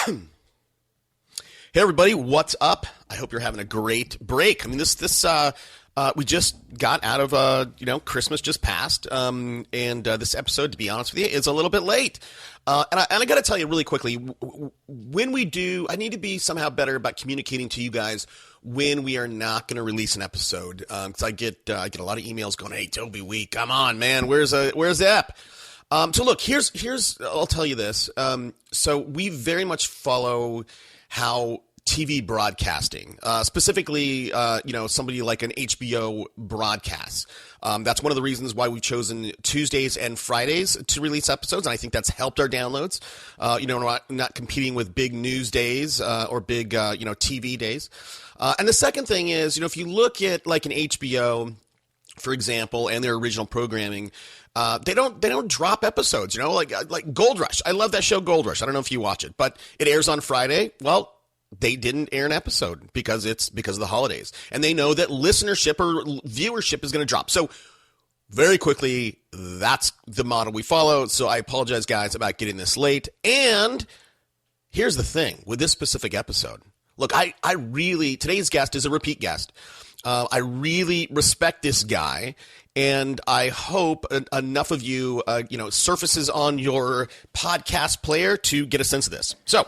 Hey everybody, what's up? I hope you're having a great break. I mean, we just got out of Christmas just passed, and this episode, to be honest with you, is a little bit late. And I got to tell you really quickly, when we do, I need to be somehow better about communicating to you guys when we are not going to release an episode, because I get a lot of emails going, "Hey Toby, come on, man, where's the app?" So look, here's I'll tell you this. So we very much follow how TV broadcasting, specifically, somebody like an HBO broadcast. That's one of the reasons why we've chosen Tuesdays and Fridays to release episodes, and I think that's helped our downloads. We're not competing with big news days or big, TV days. And the second thing is, if you look at like an HBO, for example, and their original programming, they don't drop episodes. Like Gold Rush. I love that show, Gold Rush. I don't know if you watch it, but it airs on Friday. Well, they didn't air an episode because of the holidays, and they know that listenership or viewership is going to drop. So very quickly, that's the model we follow. So I apologize, guys, about getting this late. And here's the thing with this specific episode. Look, today's guest is a repeat guest. I really respect this guy, and I hope enough of you, surfaces on your podcast player to get a sense of this. So,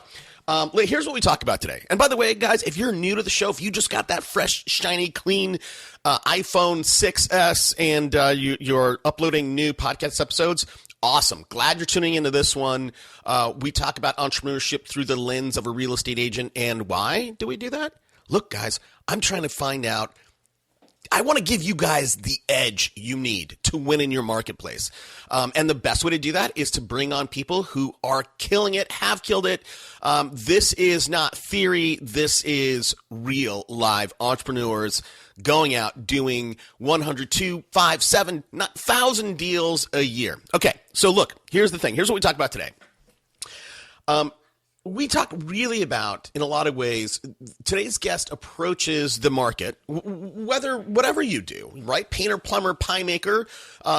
here's what we talk about today. And by the way, guys, if you're new to the show, if you just got that fresh, shiny, clean iPhone 6S and you're uploading new podcast episodes, awesome. Glad you're tuning into this one. We talk about entrepreneurship through the lens of a real estate agent. And why do we do that? Look, guys, I'm trying to find out. I want to give you guys the edge you need to win in your marketplace. And the best way to do that is to bring on people who are killing it, have killed it. This is not theory. This is real live entrepreneurs going out doing 100, 2, 5, 7, 1,000 deals a year. Okay, so look, here's the thing. Here's what we talk about today. We talk really about, in a lot of ways, today's guest approaches the market, whatever you do, right? Painter, plumber, pie maker,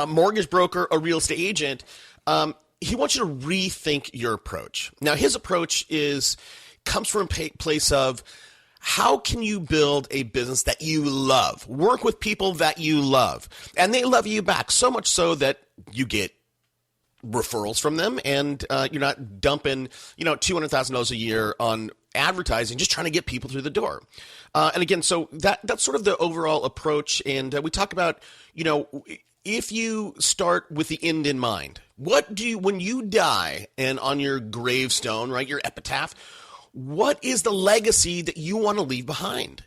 mortgage broker, or real estate agent. He wants you to rethink your approach. Now, his approach comes from a place of how can you build a business that you love, work with people that you love, and they love you back, so much so that you get referrals from them, and you're not dumping, $200,000 a year on advertising, just trying to get people through the door. And again, so that's sort of the overall approach. And we talk about, if you start with the end in mind, when you die and on your gravestone, right, your epitaph, what is the legacy that you want to leave behind?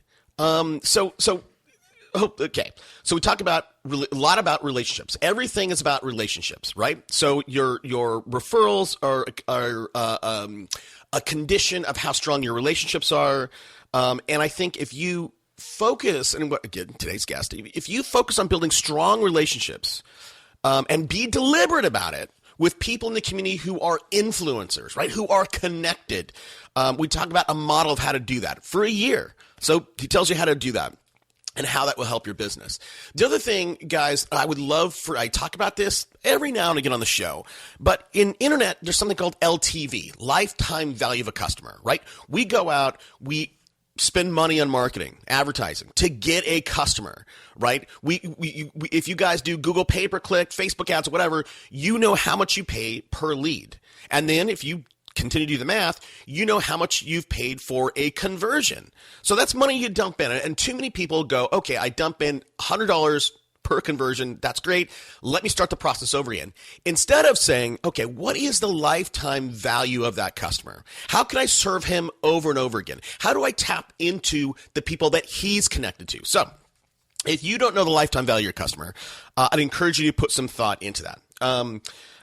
Okay, so we talk about a lot about relationships. Everything is about relationships, right? So your referrals are a condition of how strong your relationships are. And I think if you focus, and again, today's guest, if you focus on building strong relationships and be deliberate about it with people in the community who are influencers, right, who are connected, we talk about a model of how to do that for a year. So he tells you how to do that and how that will help your business. The other thing, guys, I talk about this every now and again on the show, but in internet, there's something called LTV, lifetime value of a customer, right? We go out, we spend money on marketing, advertising to get a customer, right? If you guys do Google pay-per-click, Facebook ads, whatever, you know how much you pay per lead. And then if you continue to do the math, you know how much you've paid for a conversion. So that's money you dump in. And too many people go, okay, I dump in $100 per conversion. That's great. Let me start the process over again. Instead of saying, okay, what is the lifetime value of that customer? How can I serve him over and over again? How do I tap into the people that he's connected to? So if you don't know the lifetime value of your customer, I'd encourage you to put some thought into that.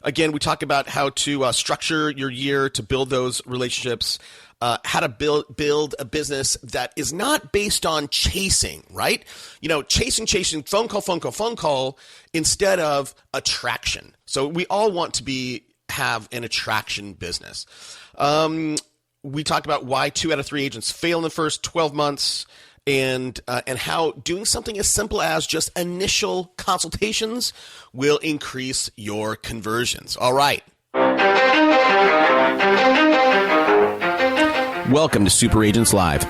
Again, we talk about how to structure your year to build those relationships, how to build a business that is not based on chasing, right? Chasing, phone call, instead of attraction. So we all want to have an attraction business. We talk about why 2 out of 3 agents fail in the first 12 months. And how doing something as simple as just initial consultations will increase your conversions. All right. Welcome to Super Agents Live.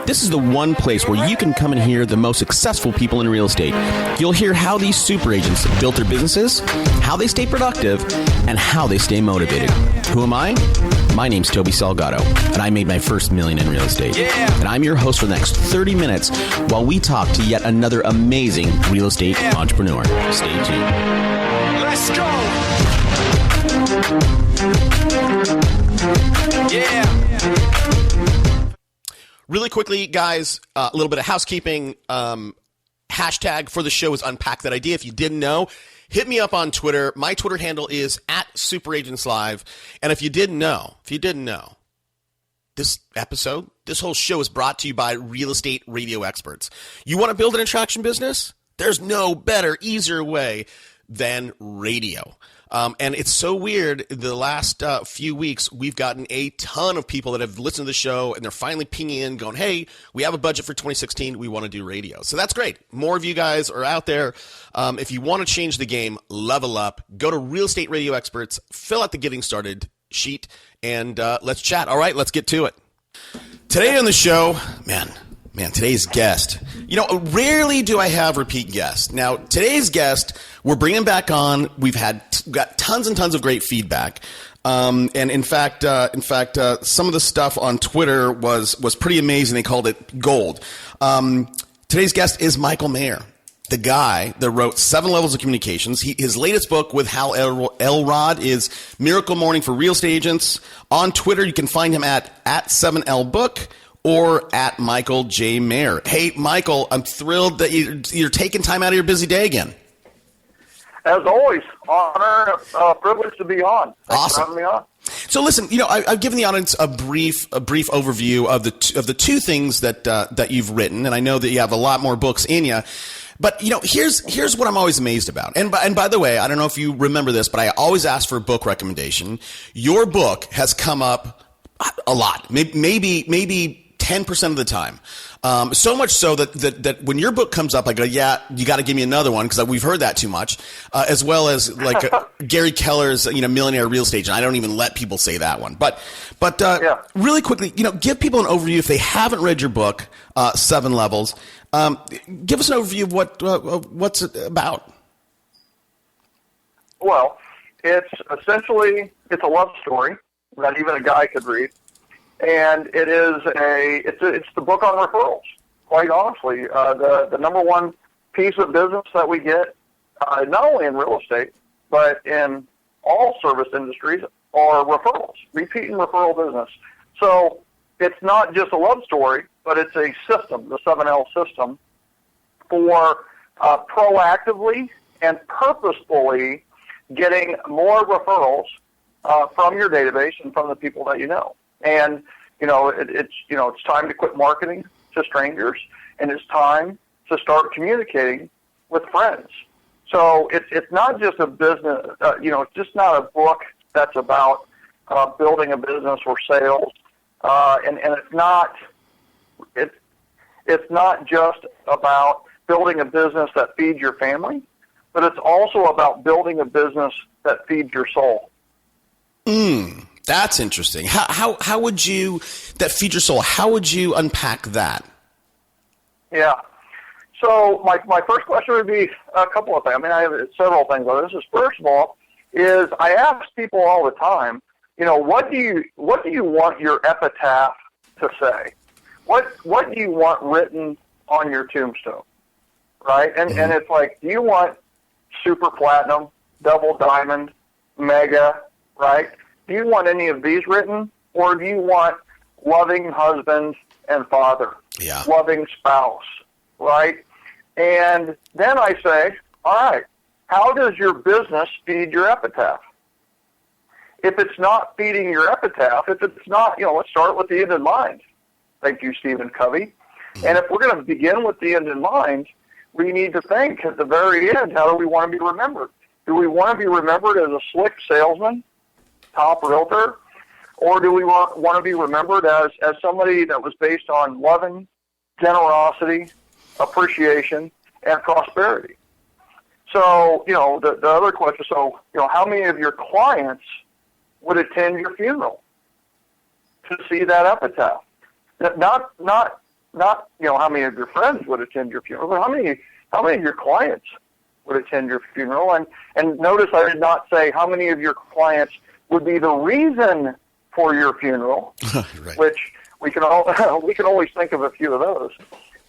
This is the one place where you can come and hear the most successful people in real estate. You'll hear how these super agents built their businesses, how they stay productive, and how they stay motivated. Who am I? My name's Toby Salgado, and I made my first million in real estate. And I'm your host for the next 30 minutes while we talk to yet another amazing real estate entrepreneur. Stay tuned. Let's go! Yeah! Really quickly, guys, a little bit of housekeeping. Hashtag for the show is Unpack That Idea. If you didn't know, hit me up on Twitter. My Twitter handle is @SuperAgentsLive. And if you didn't know, this episode, this whole show is brought to you by real estate radio experts. You want to build an attraction business? There's no better, easier way than radio. And it's so weird. The last few weeks, we've gotten a ton of people that have listened to the show, and they're finally pinging in going, hey, we have a budget for 2016. We want to do radio. So that's great. More of you guys are out there. If you want to change the game, level up, go to Real Estate Radio Experts, fill out the Getting Started sheet, and let's chat. All right, let's get to it. Today on the show, man, today's guest. You know, rarely do I have repeat guests. Now, today's guest, we're bringing back on. We've got tons and tons of great feedback. And in fact, some of the stuff on Twitter was pretty amazing. They called it gold. Today's guest is Michael Mayer, the guy that wrote 7 Levels of Communications. His latest book with Hal Elrod is Miracle Morning for Real Estate Agents. On Twitter, you can find him at 7LBook. Or at Michael J. Mayer. Hey, Michael, I'm thrilled that you're taking time out of your busy day again. As always, honor, privilege to be on. Thanks for having me on. So listen, you know, I've given the audience a brief overview of the 2 things that you've written, and I know that you have a lot more books in you. But you know, here's what I'm always amazed about. And by the way, I don't know if you remember this, but I always ask for a book recommendation. Your book has come up a lot, maybe 10% of the time. So much so that when your book comes up, I go, yeah, you got to give me another one because we've heard that too much, as well as like Gary Keller's, Millionaire Real Estate Agent. I don't even let people say that one. But really quickly, give people an overview if they haven't read your book, 7 Levels. Give us an overview of what's it about. Well, it's a love story that even a guy could read. And it's the book on referrals, quite honestly. The number one piece of business that we get, not only in real estate, but in all service industries, are referrals, repeat and referral business. So it's not just a love story, but it's a system, the 7L system, for proactively and purposefully getting more referrals from your database and from the people that you know. And, it's time to quit marketing to strangers, and it's time to start communicating with friends. So it's not just a business, it's just not a book that's about building a business or sales. And it's not just about building a business that feeds your family, but it's also about building a business that feeds your soul. That's interesting. How would you, that feed your soul, how would you unpack that? Yeah. So my first question would be a couple of things. I mean, I have several things on this. First of all, is I ask people all the time, what do you want your epitaph to say? What do you want written on your tombstone? Right? And it's like, do you want super platinum, double diamond, mega, right? Do you want any of these written, or do you want loving husband and father, loving spouse, right? And then I say, all right, how does your business feed your epitaph? If it's not feeding your epitaph, if it's not, let's start with the end in mind. Thank you, Stephen Covey. And if we're going to begin with the end in mind, we need to think at the very end, how do we want to be remembered? Do we want to be remembered as a slick salesman, top realtor, or do we want to be remembered as somebody that was based on loving, generosity, appreciation, and prosperity? So, the other question, how many of your clients would attend your funeral to see that epitaph? not how many of your friends would attend your funeral, but how many of your clients would attend your funeral. And notice I did not say how many of your clients would be the reason for your funeral, right. which we can always think of a few of those.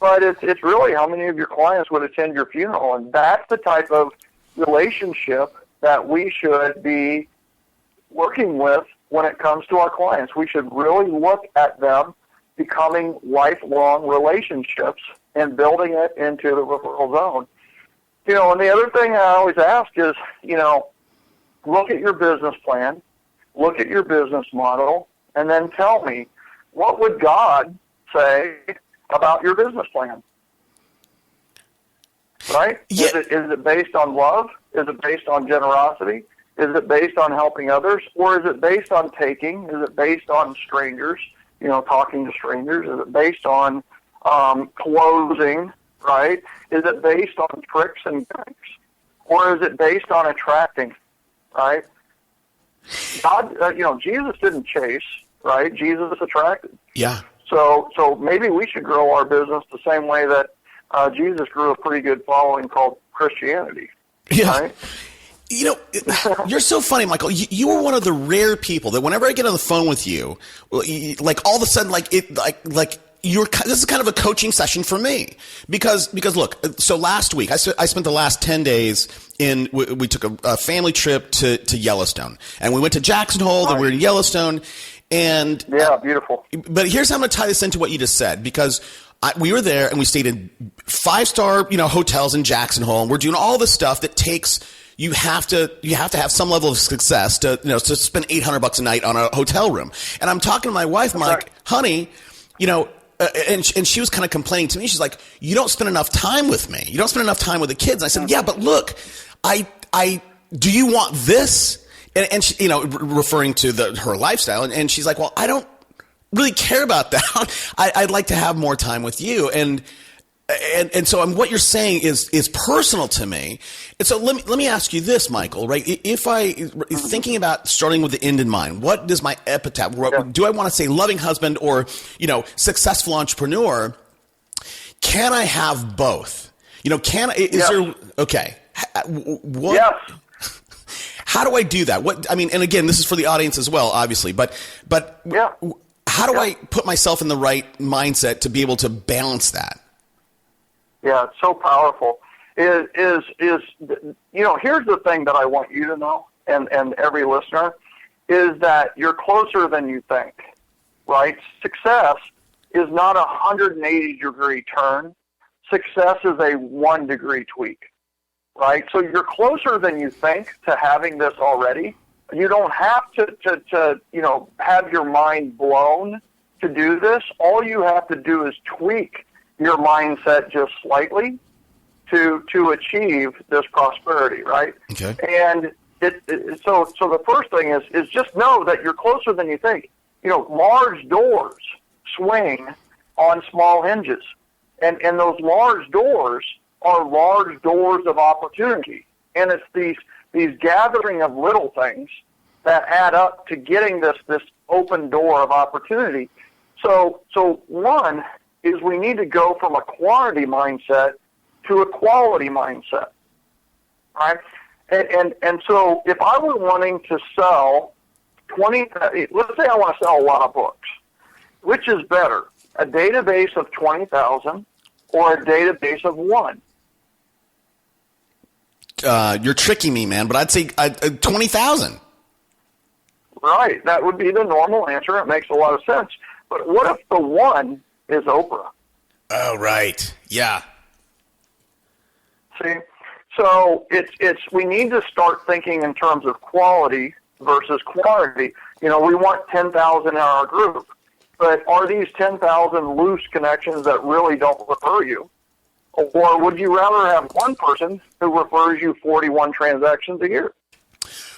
But it's really how many of your clients would attend your funeral, and that's the type of relationship that we should be working with when it comes to our clients. We should really look at them becoming lifelong relationships and building it into the referral zone. And the other thing I always ask is, look at your business plan, look at your business model, and then tell me, what would God say about your business plan? Right? Yeah. Is it based on love? Is it based on generosity? Is it based on helping others? Or is it based on taking? Is it based on strangers, talking to strangers? Is it based on closing, right? Is it based on tricks and gimmicks? Or is it based on attracting, right? God, Jesus didn't chase, right? Jesus attracted. Yeah. So maybe we should grow our business the same way that Jesus grew a pretty good following called Christianity. Yeah. Right? You're so funny, Michael. You were one of the rare people that whenever I get on the phone with you, like all of a sudden, this is kind of a coaching session for me because look, so last week I spent the last 10 days we took a family trip to Yellowstone, and we went to Jackson Hole, then we were in Yellowstone, and yeah, beautiful. But here's how I'm going to tie this into what you just said, because we were there and we stayed in 5-star hotels in Jackson Hole, and we're doing all this stuff that takes. You have to have some level of success to to spend $800 a night on a hotel room. And I'm talking to my wife, Mike, honey, and she was kind of complaining to me. She's like, "You don't spend enough time with me. You don't spend enough time with the kids." And I said, "Yeah, but look, I do you want this?" And she, referring to her lifestyle, and she's like, "Well, I don't really care about that. I'd like to have more time with you." And so what you're saying is personal to me. And so let me ask you this, Michael, right? If thinking about starting with the end in mind, what does my epitaph, do I want to say loving husband or, successful entrepreneur? Can I have both? Okay. What? Yes. How do I do that? And again, this is for the audience as well, obviously, but yeah. How do I put myself in the right mindset to be able to balance that? Yeah, it's so powerful. Here's the thing that I want you to know, and every listener, is that you're closer than you think, right? Success is not a 180-degree turn. Success is a 1-degree tweak, right? So you're closer than you think to having this already. You don't have to have your mind blown to do this. All you have to do is tweak your mindset just slightly to achieve this prosperity, right? Okay. And so the first thing is just know that you're closer than you think. Large doors swing on small hinges, and those large doors are large doors of opportunity. And it's these gathering of little things that add up to getting this open door of opportunity. So one is we need to go from a quantity mindset to a quality mindset, right? And so if I were wanting to sell 20, let's say I want to sell a lot of books, which is better, a database of 20,000 or a database of 1? You're tricking me, man, but I'd say 20,000. Right, that would be the normal answer. It makes a lot of sense. But what if the 1 is Oprah? Oh, right. Yeah. See? So it's we need to start thinking in terms of quality versus quantity. We want 10,000 in our group, but are these 10,000 loose connections that really don't refer you? Or would you rather have one person who refers you 41 transactions a year?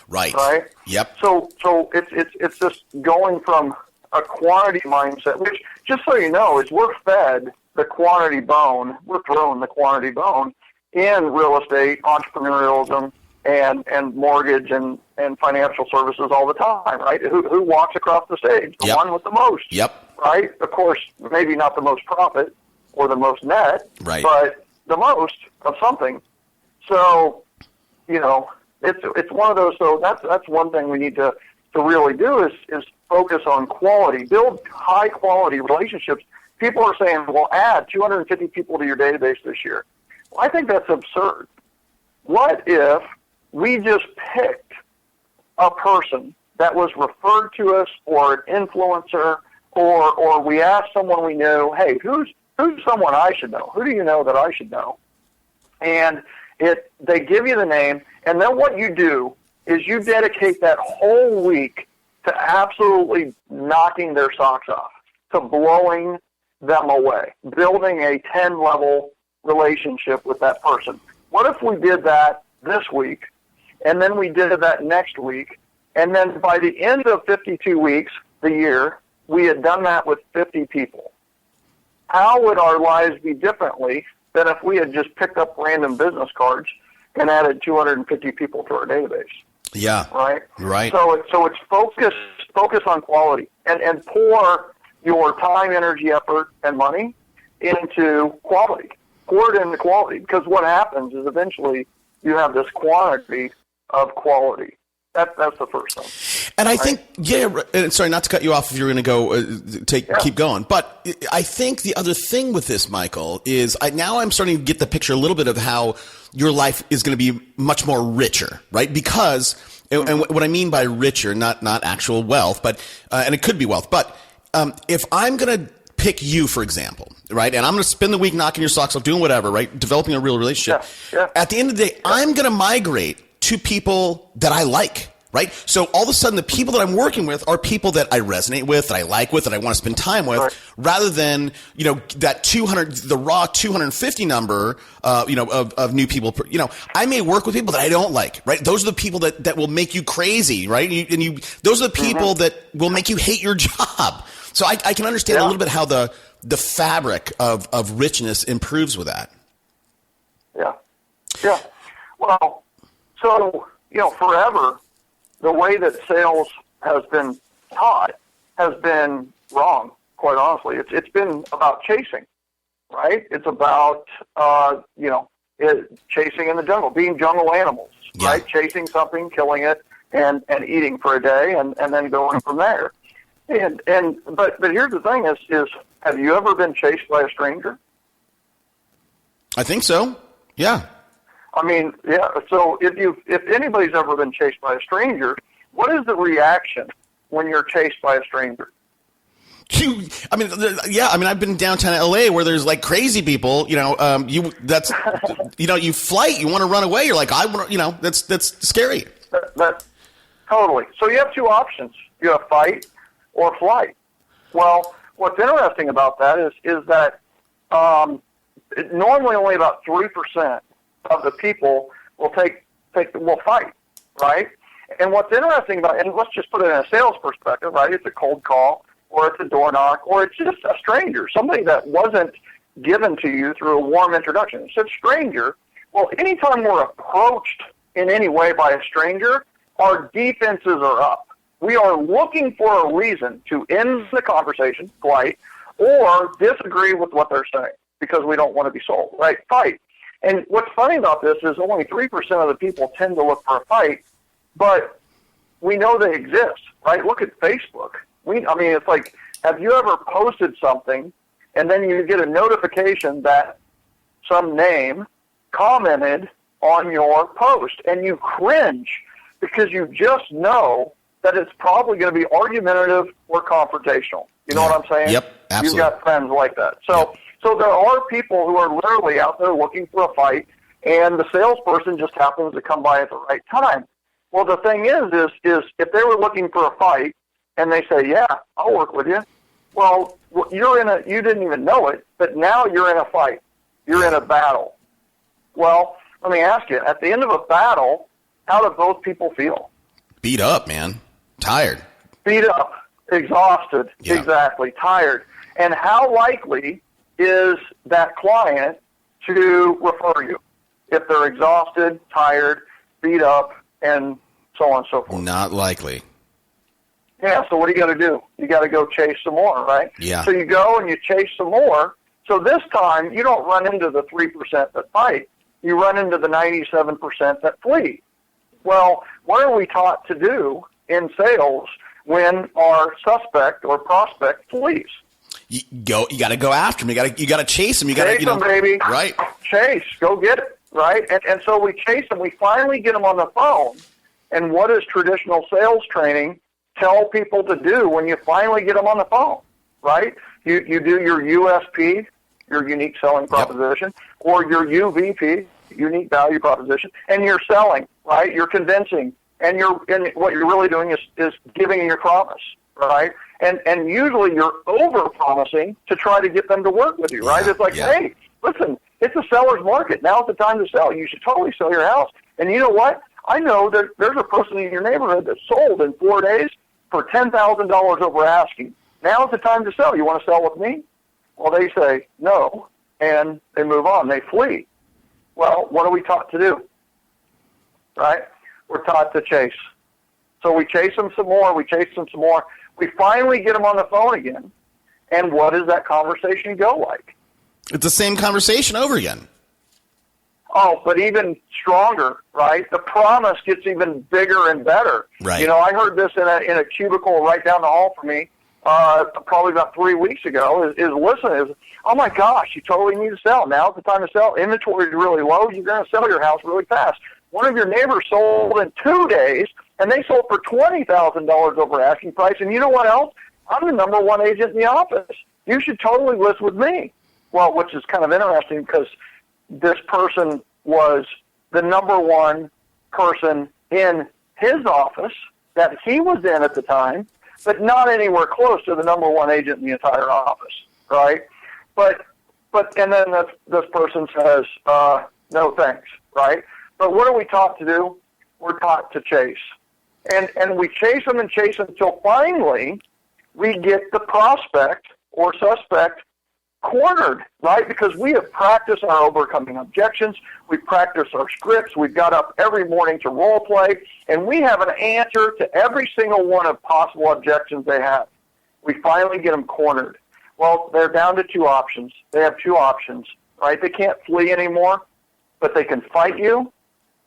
Right. Right? Yep. So it's just going from a quantity mindset, which, just so you know, is we're fed the quantity bone. We're thrown the quantity bone in real estate, entrepreneurialism, and mortgage and financial services all the time, right? Who walks across the stage? The one with the most. Yep. right? Of course, maybe not the most profit or the most net, right, but the most of something. So, it's one of those. So that's one thing we need to really do is focus on quality, build high quality relationships. People are saying, well, add 250 people to your database this year. Well, I think that's absurd. What if we just picked a person that was referred to us, or an influencer, or we asked someone we knew, hey, who's someone I should know? Who do you know that I should know? And they give you the name, and then what you do is you dedicate that whole week to absolutely knocking their socks off, to blowing them away, building a 10-level relationship with that person. What if we did that this week, and then we did that next week, and then by the end of 52 weeks, the year, we had done that with 50 people? How would our lives be differently than if we had just picked up random business cards and added 250 people to our database? Yeah. Right. So it's focus on quality, and pour your time, energy, effort, and money into quality. Pour it into quality, because what happens is eventually you have this quantity of quality. That's the first thing. And I think, and sorry, not to cut you off if you're going to go keep going, but I think the other thing with this, Michael, is now I'm starting to get the picture a little bit of how your life is going to be much more richer, right? Because, and what I mean by richer, not actual wealth, but and it could be wealth, but if I'm going to pick you, for example, right, and I'm going to spend the week knocking your socks off, doing whatever, right, developing a real relationship, at the end of the day, I'm going to migrate to people that I like, right? So all of a sudden, the people that I'm working with are people that I resonate with, that I like with, that I want to spend time with, rather than, that 200, the raw 250 number, of new people. I may work with people that I don't like, right? Those are the people that will make you crazy, right? Those are the people that will make you hate your job. So I can understand a little bit how the fabric of richness improves with that. Yeah. Well, so, forever, the way that sales has been taught has been wrong, quite honestly. It's been about chasing, right? It's about, chasing in the jungle, being jungle animals, right? Chasing something, killing it, and eating for a day, and then going from there. But here's the thing is have you ever been chased by a stranger? I think so. Yeah. I mean, so if anybody's ever been chased by a stranger, what is the reaction when you're chased by a stranger? I've been downtown LA where there's like crazy people, you flight, you want to run away. You're like, that's scary. That totally. So you have two options. You have fight or flight. Well, what's interesting about that is that normally only about 3% of the people will fight, right? And what's interesting about, and let's just put it in a sales perspective, right? It's a cold call, or it's a door knock, or it's just a stranger, somebody that wasn't given to you through a warm introduction. It's a stranger. Well, anytime we're approached in any way by a stranger, our defenses are up. We are looking for a reason to end the conversation, flight, or disagree with what they're saying because we don't want to be sold, right? Fight. And what's funny about this is only 3% of the people tend to look for a fight, but we know they exist, right? Look at Facebook. It's like, have you ever posted something and then you get a notification that some name commented on your post and you cringe because you just know that it's probably going to be argumentative or confrontational. You know what I'm saying? Yep, absolutely. You've got friends like that. So there are people who are literally out there looking for a fight, and the salesperson just happens to come by at the right time. Well, the thing is if they were looking for a fight and they say, yeah, I'll work with you, well, you didn't even know it, but now you're in a fight. You're in a battle. Well, let me ask you, at the end of a battle, how do both people feel? Beat up, man. Tired. Beat up. Exhausted. Yeah. Exactly. Tired. And how likely is that client to refer you if they're exhausted, tired, beat up, and so on and so forth? Not likely. Yeah, so what do you got to do? You got to go chase some more, right? Yeah. So you go and you chase some more. So this time you don't run into the 3% that fight. You run into the 97% that flee. Well, what are we taught to do in sales when our suspect or prospect flees? You got to go after him. You got to chase him. You got to, Chase them, baby. Right. Chase. Go get it. Right. And so we chase them. We finally get them on the phone. And what does traditional sales training tell people to do when you finally get them on the phone? Right. You do your USP, your unique selling proposition, or your UVP, unique value proposition, and you're selling. Right. You're convincing. And what you're really doing is giving your promise. Right. And usually you're over-promising to try to get them to work with you, right? Yeah, it's like, yeah. Hey, listen, it's a seller's market. Now's the time to sell. You should totally sell your house. And you know what? I know that there's a person in your neighborhood that sold in 4 days for $10,000 over asking. Now's the time to sell. You want to sell with me? Well, they say no, and they move on. They flee. Well, what are we taught to do? Right? We're taught to chase. So we chase them some more. We chase them some more. We finally get them on the phone again, and what does that conversation go like? It's the same conversation over again. Oh, but even stronger, right? The promise gets even bigger and better. Right. You know, I heard this in a cubicle right down the hall from me probably about 3 weeks ago. Oh my gosh, you totally need to sell. Now's the time to sell. Inventory is really low. You're going to sell your house really fast. One of your neighbors sold in 2 days, and they sold for $20,000 over asking price. And you know what else? I'm the number one agent in the office. You should totally list with me. Well, which is kind of interesting because this person was the number one person in his office that he was in at the time, but not anywhere close to the number one agent in the entire office, right? And then this person says, no thanks, right? But what are we taught to do? We're taught to chase. And we chase them and chase them until finally we get the prospect or suspect cornered, right? Because we have practiced our overcoming objections. We've practiced our scripts. We've got up every morning to role play, and we have an answer to every single one of possible objections they have. We finally get them cornered. Well, they're down to two options. They have two options, right? They can't flee anymore, but they can fight you.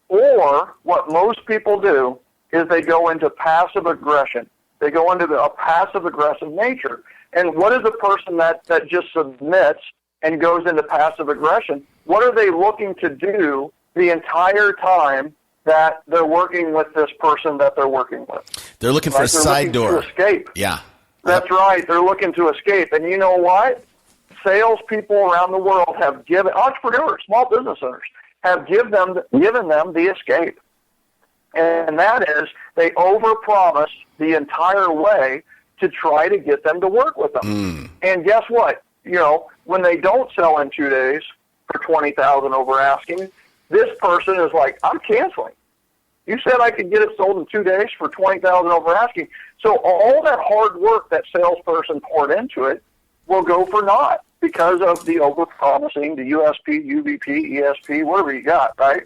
Or what most people do is they go into passive aggression. They go into a passive-aggressive nature. And what is a person that just submits and goes into passive aggression? What are they looking to do the entire time that they're working with this person that they're working with? They're looking for a side door. To escape. Yeah. That's right. They're looking to escape. And you know what? Salespeople around the world have given, entrepreneurs, small business owners, have given them the escape. And that is they overpromise the entire way to try to get them to work with them. And guess what? You know, when they don't sell in 2 days for $20,000 over asking, this person is like, I'm canceling. You said I could get it sold in 2 days for $20,000 over asking. So all that hard work that salesperson poured into it will go for naught because of the overpromising, the USP, UVP, ESP, whatever you got, right?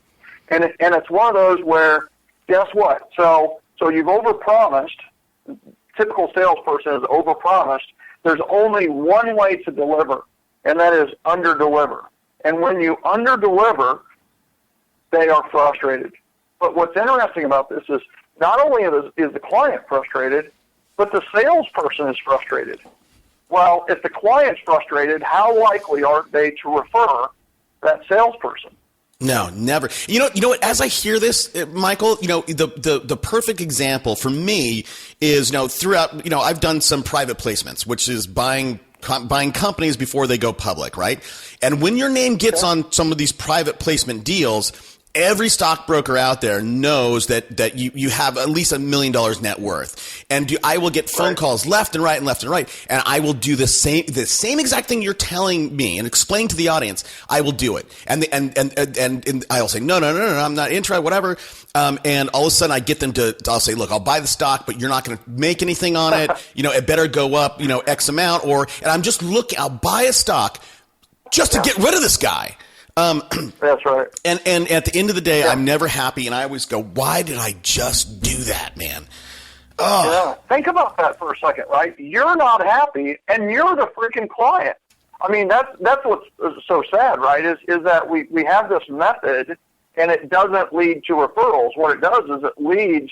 And it's one of those where, guess what? So you've overpromised. Typical salesperson is overpromised. There's only one way to deliver, and that is underdeliver. And when you underdeliver, they are frustrated. But what's interesting about this is not only is the client frustrated, but the salesperson is frustrated. Well, if the client's frustrated, how likely are they to refer that salesperson? No, never. You know what? As I hear this, Michael, the perfect example for me is, throughout, I've done some private placements, which is buying companies before they go public, right? And when your name gets on some of these private placement deals, every stockbroker out there knows that you have at least $1 million net worth. And I will get phone calls left and right and left and right. And I will do the same exact thing you're telling me and explain to the audience. I will do it. And I'll say, no, I'm not interested, whatever. And all of a sudden I get them I'll say, look, I'll buy the stock, but you're not going to make anything on it. It better go up, X amount, and I'm just looking, I'll buy a stock just to get rid of this guy. That's right. And at the end of the day, I'm never happy, and I always go, why did I just do that, man? Oh. Yeah. Think about that for a second, right? You're not happy, and you're the freaking client. I mean, that's what's so sad, right, is that we have this method, and it doesn't lead to referrals. What it does is it leads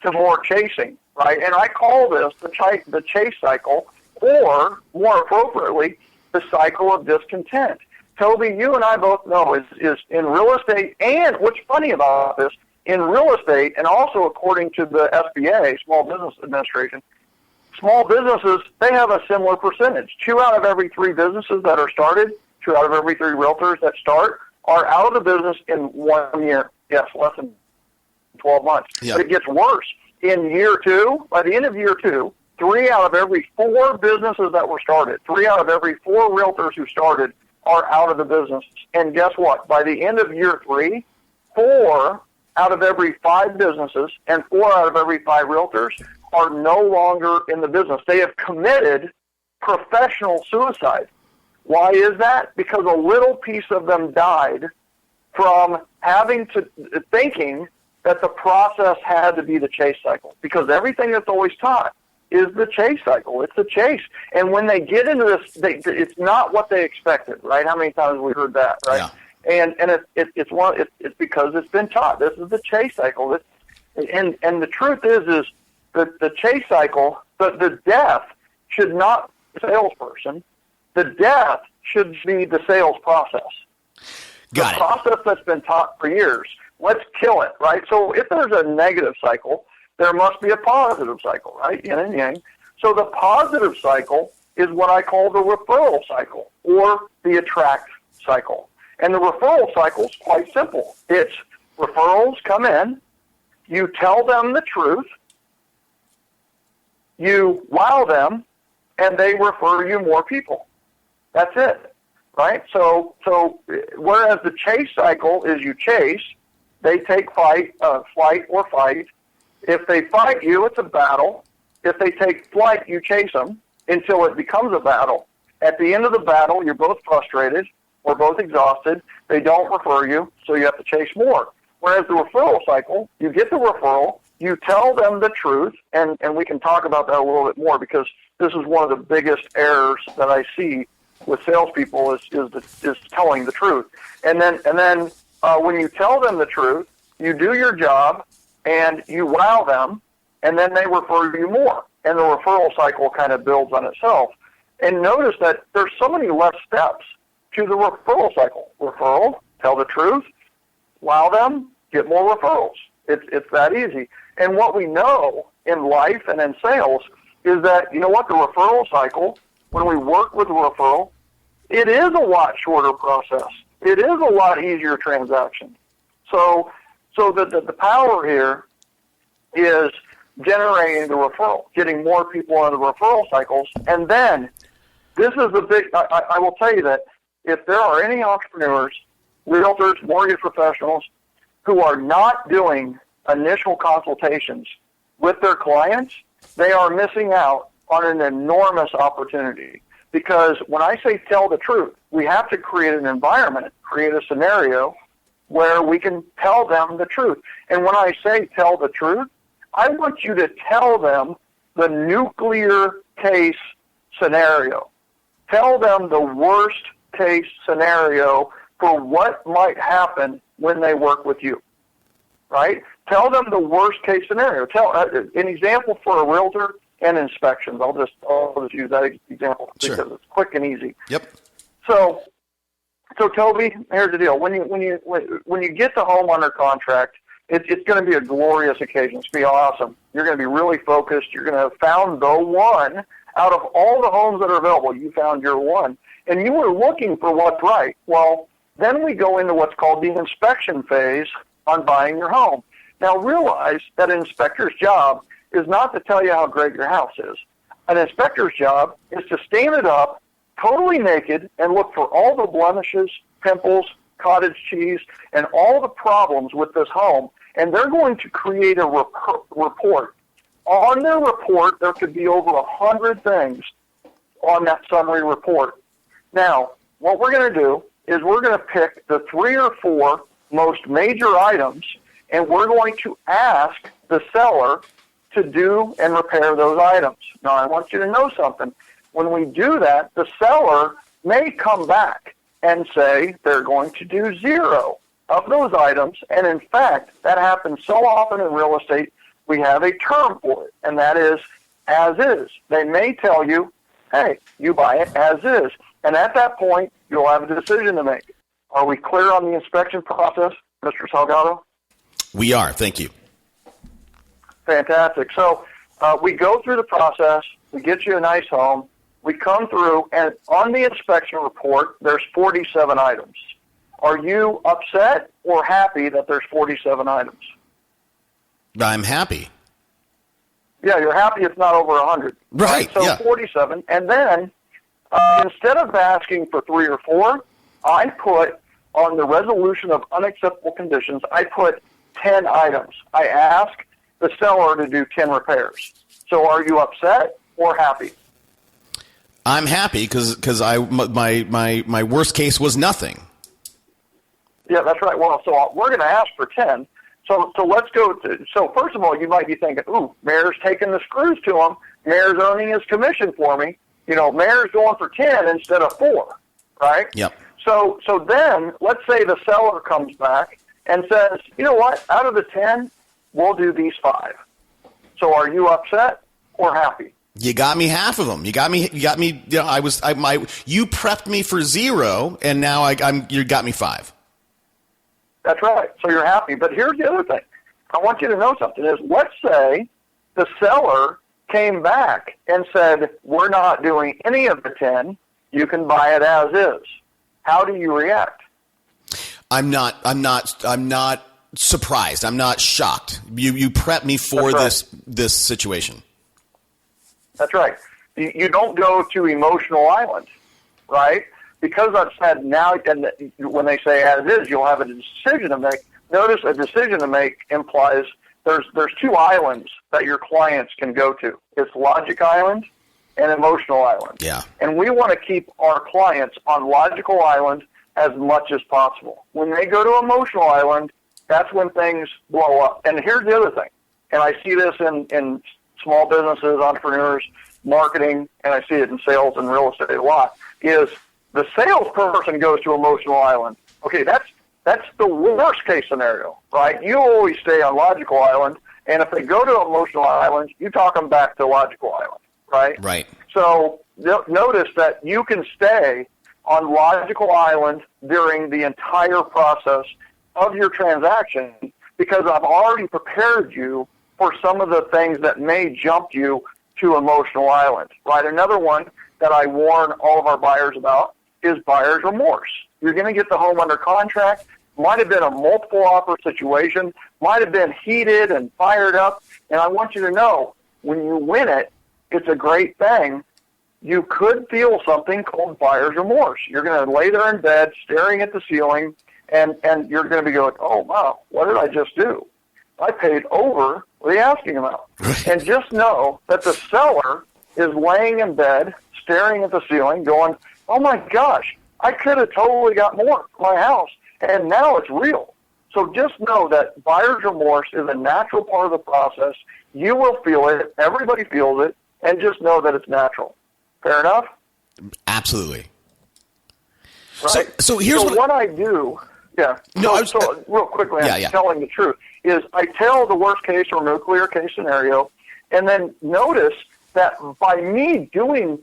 to more chasing, right? And I call this the chase cycle, or more appropriately, the cycle of discontent. Toby, you and I both know is in real estate, and what's funny about this, in real estate, and also according to the SBA, Small Business Administration, small businesses, they have a similar percentage. 2 out of every 3 businesses that are started, 2 out of every 3 realtors that start are out of the business in 1 year. Yes, less than 12 months. Yeah. But it gets worse. In year 2, by the end of year 2, 3 out of every 4 businesses that were started, 3 out of every 4 realtors who started are out of the business. And guess what? By the end of year 3, 4 out of every 5 businesses and 4 out of every 5 realtors are no longer in the business. They have committed professional suicide. Why is that? Because a little piece of them died from thinking that the process had to be the chase cycle. Because everything that's always taught is the chase cycle. It's the chase. And when they get into this, it's not what they expected, right? How many times have we heard that, right? Yeah. And it's because it's been taught. This is the chase cycle. And the truth is the chase cycle, the death should not be the salesperson. The death should be the sales process. Got it. The process that's been taught for years. Let's kill it, right? So if there's a negative cycle, there must be a positive cycle, right? Yin and yang. So the positive cycle is what I call the referral cycle, or the attract cycle. And the referral cycle is quite simple. It's referrals come in, you tell them the truth, you wow them, and they refer you more people. That's it, right? So whereas the chase cycle is you chase, they take flight or fight. If they fight you, it's a battle. If they take flight, you chase them until it becomes a battle. At the end of the battle, you're both frustrated or both exhausted. They don't refer you, so you have to chase more. Whereas the referral cycle, you get the referral, you tell them the truth, and we can talk about that a little bit more because this is one of the biggest errors that I see with salespeople is telling the truth. And then when you tell them the truth, you do your job, and you wow them, and then they refer you more. And the referral cycle kind of builds on itself. And notice that there's so many less steps to the referral cycle. Referral, tell the truth, wow them, get more referrals. It's that easy. And what we know in life and in sales is that, you know what, the referral cycle, when we work with a referral, it is a lot shorter process. It is a lot easier transaction. So the power here is generating the referral, getting more people on the referral cycles. And then this is the big, I will tell you that if there are any entrepreneurs, realtors, mortgage professionals who are not doing initial consultations with their clients, they are missing out on an enormous opportunity. Because when I say tell the truth, we have to create an environment, create a scenario where we can tell them the truth. And when I say tell the truth, I want you to tell them the nuclear case scenario. Tell them the worst case scenario for what might happen when they work with you, right? Tell them the worst case scenario. Tell an example for a realtor and inspections. I'll just use that example because it's quick and easy. Yep. So Toby, here's the deal. When you get the home under contract, it's going to be a glorious occasion. It's going to be awesome. You're going to be really focused. You're going to have found the one out of all the homes that are available. You found your one, and you were looking for what's right. Well, then we go into what's called the inspection phase on buying your home. Now realize that an inspector's job is not to tell you how great your house is. An inspector's job is to stand it up totally naked and look for all the blemishes, pimples, cottage cheese, and all the problems with this home, and they're going to create a report. On their report, there could be over 100 things on that summary report. Now, what we're going to do is we're going to pick the 3 or 4 most major items, and we're going to ask the seller to do and repair those items. Now, I want you to know something. When we do that, the seller may come back and say they're going to do 0 of those items. And in fact, that happens so often in real estate, we have a term for it, and that is as is. They may tell you, hey, you buy it as is. And at that point, you'll have a decision to make. Are we clear on the inspection process, Mr. Salgado? We are. Thank you. Fantastic. So we go through the process. We get you a nice home. We come through, and on the inspection report, there's 47 items. Are you upset or happy that there's 47 items? I'm happy. Yeah, you're happy it's not over 100. Right, So yeah. 47. And then instead of asking for 3 or 4, I put on the resolution of unacceptable conditions, I put 10 items. I ask the seller to do 10 repairs. So are you upset or happy? I'm happy because my worst case was nothing. Yeah, that's right. Well, so we're going to ask for 10. So let's go to, so first of all, you might be thinking, ooh, Mayor's taking the screws to him. Mayor's earning his commission for me. You know, Mayor's going for 10 instead of 4, right? Yep. So then let's say the seller comes back and says, you know what, out of the 10, we'll do these 5. So are you upset or happy? You got me half of them. You got me. You know, you prepped me for 0, and now you got me 5. That's right. So you're happy. But here's the other thing. I want you to know something. Is let's say the seller came back and said, we're not doing any of the 10. You can buy it as is. How do you react? I'm not surprised. I'm not shocked. You prepped me for this situation. That's right. You don't go to emotional island, right? Because I've said now, and when they say as is, you'll have a decision to make. Notice a decision to make implies there's 2 islands that your clients can go to. It's logic island and emotional island. Yeah. And we want to keep our clients on logical island as much as possible. When they go to emotional island, that's when things blow up. And here's the other thing, and I see this in small businesses, entrepreneurs, marketing, and I see it in sales and real estate a lot, is the salesperson goes to emotional island. Okay, that's the worst case scenario, right? You always stay on logical island, and if they go to emotional island, you talk them back to logical island, right? Right. So notice that you can stay on logical island during the entire process of your transaction because I've already prepared you for some of the things that may jump you to emotional island, right? Another one that I warn all of our buyers about is buyer's remorse. You're going to get the home under contract. Might have been a multiple offer situation, might have been heated and fired up, and I want you to know, when you win it, it's a great thing. You could feel something called buyer's remorse. You're going to lay there in bed staring at the ceiling, and you're going to be going, oh, wow, what did I just do? I paid over the asking amount. And just know that the seller is laying in bed, staring at the ceiling, going, oh, my gosh, I could have totally got more for my house, and now it's real. So just know that buyer's remorse is a natural part of the process. You will feel it. Everybody feels it. And just know that it's natural. Fair enough? Absolutely. Right. So here's what I do. Yeah. No, so real quickly, yeah, I'm yeah. telling the truth, is I tell the worst case or nuclear case scenario, and then notice that by me doing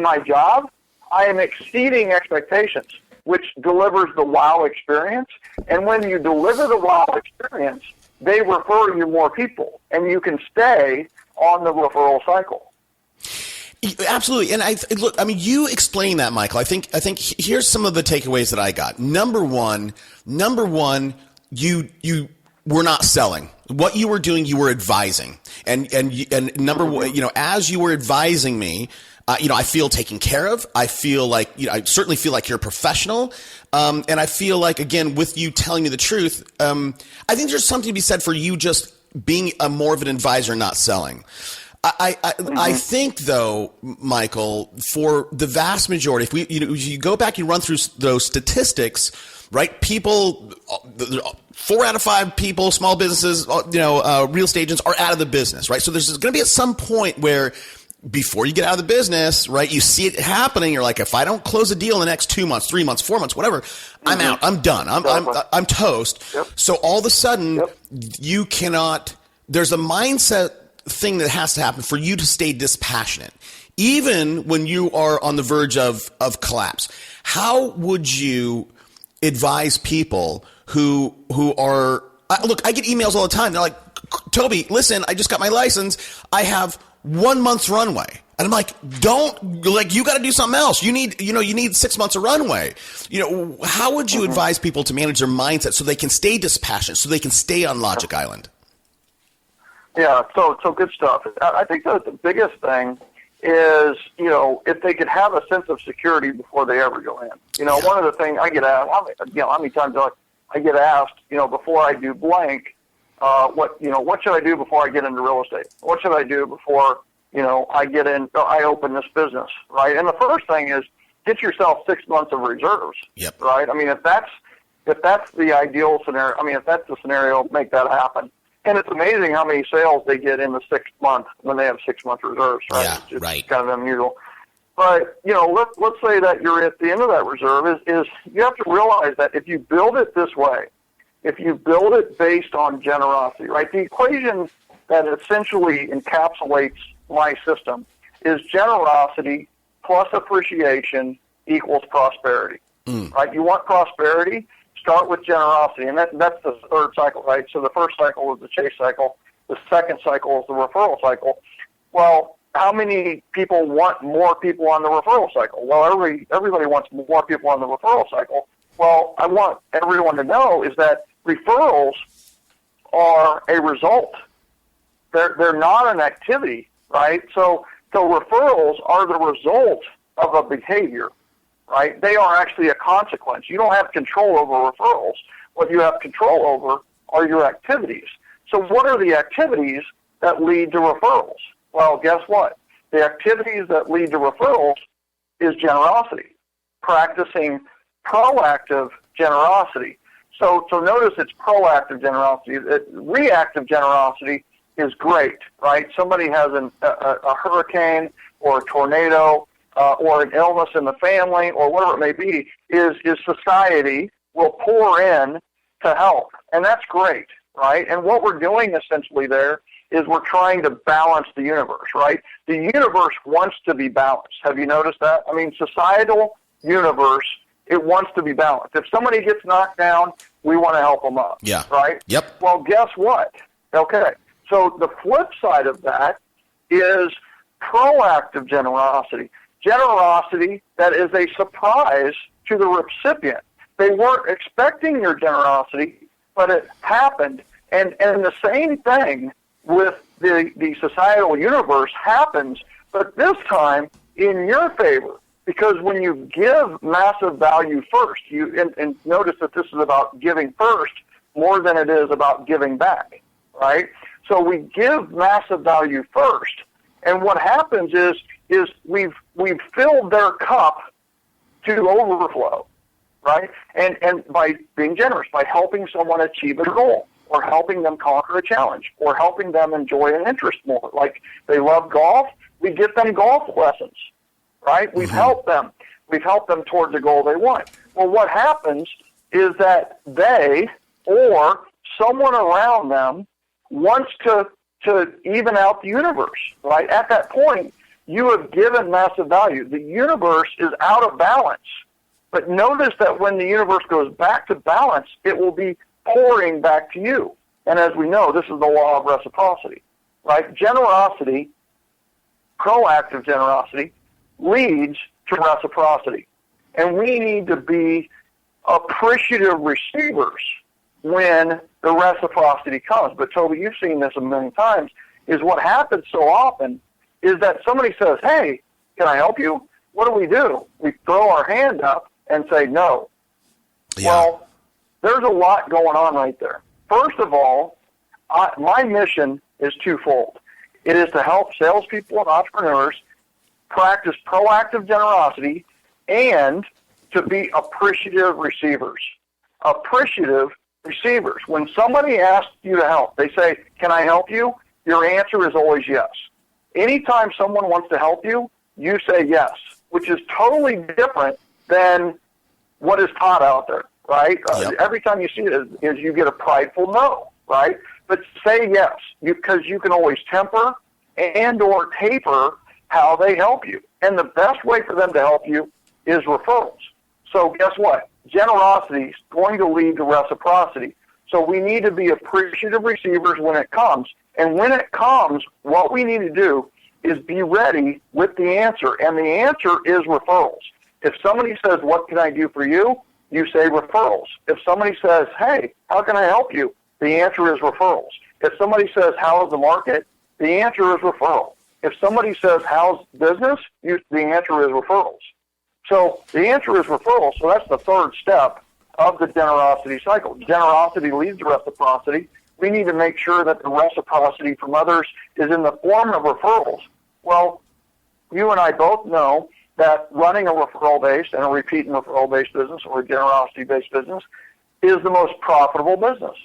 my job, I am exceeding expectations, which delivers the wow experience. And when you deliver the wow experience, they refer you more people, and you can stay on the referral cycle. Absolutely. And you explain that, Michael. I think here's some of the takeaways that I got. Number one, you were not selling. What you were doing, you were advising. And number one, as you were advising me, I feel taken care of. I feel like, I certainly feel like you're a professional. And I feel like, again, with you telling me the truth, I think there's something to be said for you just being more of an advisor, not selling. I think though, Michael, for the vast majority, if you go back, you run through those statistics, right? People, 4 out of 5 people, small businesses, real estate agents are out of the business, right? So there's going to be at some point where before you get out of the business, right, you see it happening. You're like, if I don't close a deal in the next 2 months, 3 months, 4 months, whatever, I'm out. I'm done. I'm toast. Yep. So all of a sudden, you cannot. There's a mindset thing that has to happen for you to stay dispassionate, even when you are on the verge of collapse. How would you advise people who are look? I get emails all the time. They're like, Toby, listen, I just got my license. I have 1 month's runway. And I'm like, you got to do something else. You need 6 months of runway. How would you advise people to manage their mindset so they can stay dispassionate, so they can stay on Logic Island? Yeah, so good stuff. I think that the biggest thing is, if they could have a sense of security before they ever go in. One of the things I get asked, how many times I get asked, before I do blank, what should I do before I get into real estate? What should I do before, I open this business, right? And the first thing is get yourself 6 months of reserves, right? I mean, if that's the ideal scenario, if that's the scenario, make that happen. And it's amazing how many sales they get in the 6th month when they have 6 month reserves, right? Yeah, it's kind of unusual. But, let's say that you're at the end of that reserve is you have to realize that if you build it this way, if you build it based on generosity, right? The equation that essentially encapsulates my system is generosity plus appreciation equals prosperity, right? You want prosperity? Start with generosity, and that's the third cycle, right? So the first cycle is the chase cycle. The second cycle is the referral cycle. Well, how many people want more people on the referral cycle? Well, everybody wants more people on the referral cycle. Well, I want everyone to know is that referrals are a result. They're not an activity, right? So referrals are the result of a behavior, right? They are actually a consequence. You don't have control over referrals. What you have control over are your activities. So what are the activities that lead to referrals? Well, guess what? The activities that lead to referrals is generosity, practicing proactive generosity. So notice it's proactive generosity. Reactive generosity is great, right? Somebody has a hurricane or a tornado or an illness in the family or whatever it may be, is society will pour in to help. And that's great, right? And what we're doing essentially there is we're trying to balance the universe, right? The universe wants to be balanced. Have you noticed that? I mean, societal universe, it wants to be balanced. If somebody gets knocked down, we want to help them up, right? Yep. Well, guess what? Okay, so the flip side of that is proactive generosity. Generosity that is a surprise to the recipient. They weren't expecting your generosity, but it happened. And the same thing with the societal universe happens, but this time in your favor. Because when you give massive value first, and notice that this is about giving first more than it is about giving back, right? So we give massive value first, and what happens is we've filled their cup to overflow, right? And by being generous, by helping someone achieve a goal, or helping them conquer a challenge, or helping them enjoy an interest more. Like they love golf, we get them golf lessons, right? We've helped them. We've helped them towards a goal they want. Well, what happens is that they or someone around them wants to even out the universe, right? At that point, you have given massive value. The universe is out of balance. But notice that when the universe goes back to balance, it will be pouring back to you. And as we know, this is the law of reciprocity, right? Generosity, proactive generosity, leads to reciprocity. And we need to be appreciative receivers when the reciprocity comes. But Toby, you've seen this a million times, is what happens so often is that somebody says, hey, can I help you? What do? We throw our hand up and say no. Yeah. Well, there's a lot going on right there. First of all, my mission is twofold. It is to help salespeople and entrepreneurs practice proactive generosity and to be appreciative receivers. Appreciative receivers. When somebody asks you to help, they say, "Can I help you?" Your answer is always yes. Anytime someone wants to help you, you say yes, which is totally different than what is taught out there, right? Yep. Every time you see it is you get a prideful no, right? But say yes, because you can always temper and or taper how they help you. And the best way for them to help you is referrals. So guess what? Generosity is going to lead to reciprocity. So we need to be appreciative receivers when it comes. And when it comes, what we need to do is be ready with the answer. And the answer is referrals. If somebody says, "What can I do for you?" you say referrals. If somebody says, "Hey, how can I help you?" the answer is referrals. If somebody says, "How is the market?" the answer is referral. If somebody says, "How's business?" the answer is referrals. So the answer is referral. So that's the third step of the generosity cycle. Generosity leads to reciprocity. We need to make sure that the reciprocity from others is in the form of referrals. Well, you and I both know that running a referral-based and a repeat and referral-based business or a generosity-based business is the most profitable business.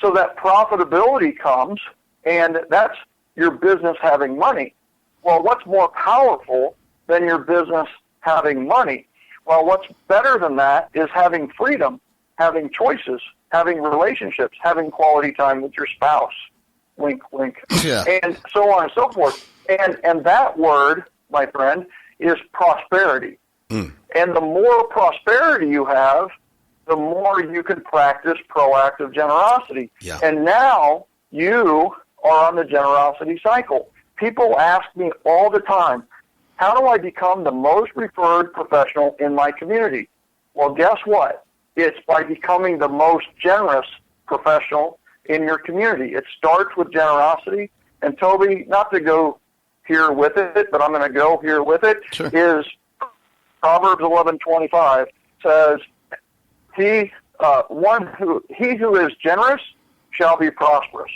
So that profitability comes, and that's your business having money. Well, what's more powerful than your business having money? Well, what's better than that is having freedom, having choices, having relationships, having quality time with your spouse. Wink, wink. Yeah. And so on and so forth. And that word, my friend, is prosperity. And the more prosperity you have, the more you can practice proactive generosity. Yeah. And now you are on the generosity cycle. People ask me all the time, "How do I become the most referred professional in my community?" Well, guess what? It's by becoming the most generous professional in your community. It starts with generosity. And Toby, not to go here with it, but I'm going to go here with it, Sure. is Proverbs 11:25 says, he who is generous shall be prosperous.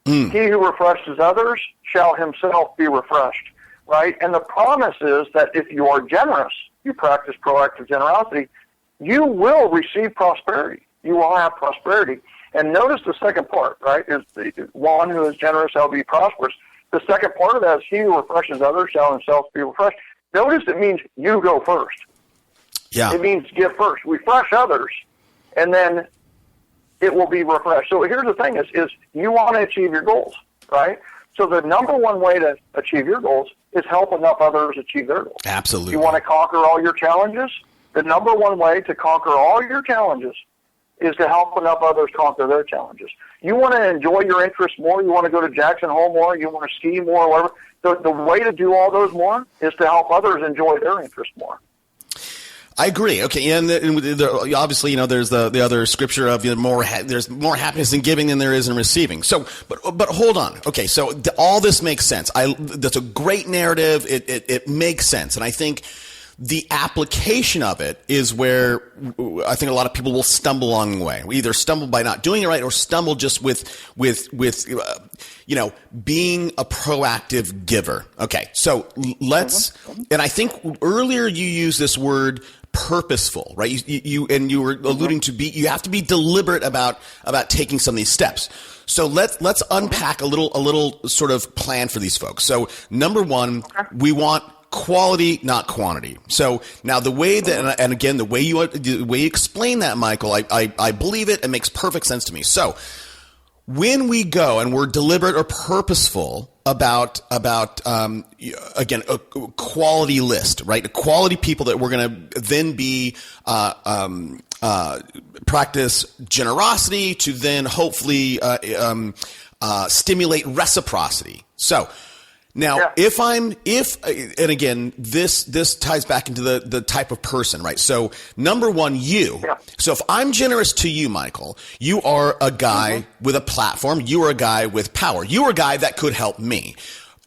He who refreshes others shall himself be refreshed, right? And the promise is that if you are generous, you practice proactive generosity, you will receive prosperity. You will have prosperity. And notice the second part, right, is the one who is generous shall be prosperous. The second part of that is he who refreshes others shall himself be refreshed. Notice it means you go first. Yeah. It means give first. Refresh others, and then it will be refreshed. So here's the thing is you want to achieve your goals, right? So the number one way to achieve your goals is help enough others achieve their goals. Absolutely. You want to conquer all your challenges? The number one way to conquer all your challenges is to help enough others conquer their challenges. You want to enjoy your interests more, you want to go to Jackson Hole more, you want to ski more, whatever. The way to do all those more is to help others enjoy their interests more. I agree. Okay, and obviously, you know, there's the other scripture of there's more happiness in giving than there is in receiving. So, but hold on. Okay, so all this makes sense. That's a great narrative. It makes sense, and I think the application of it is where I think a lot of people will stumble along the way. We either stumble by not doing it right, or stumble just with being a proactive giver. Okay, so let's. And I think earlier you used this word purposeful, right? You were alluding to you have to be deliberate about taking some of these steps. So let's unpack a little sort of plan for these folks. So number one, we want quality, not quantity. So now the way that, and again, the way you explain that, Michael, I believe it. It makes perfect sense to me. So when we go and we're deliberate or purposeful about again, a quality list, right? A quality people that we're going to then be practice generosity to then hopefully stimulate reciprocity. So now, and again, this ties back into the type of person, right? So number one, you. Yeah. So if I'm generous to you, Michael, you are a guy with a platform. You are a guy with power. You are a guy that could help me,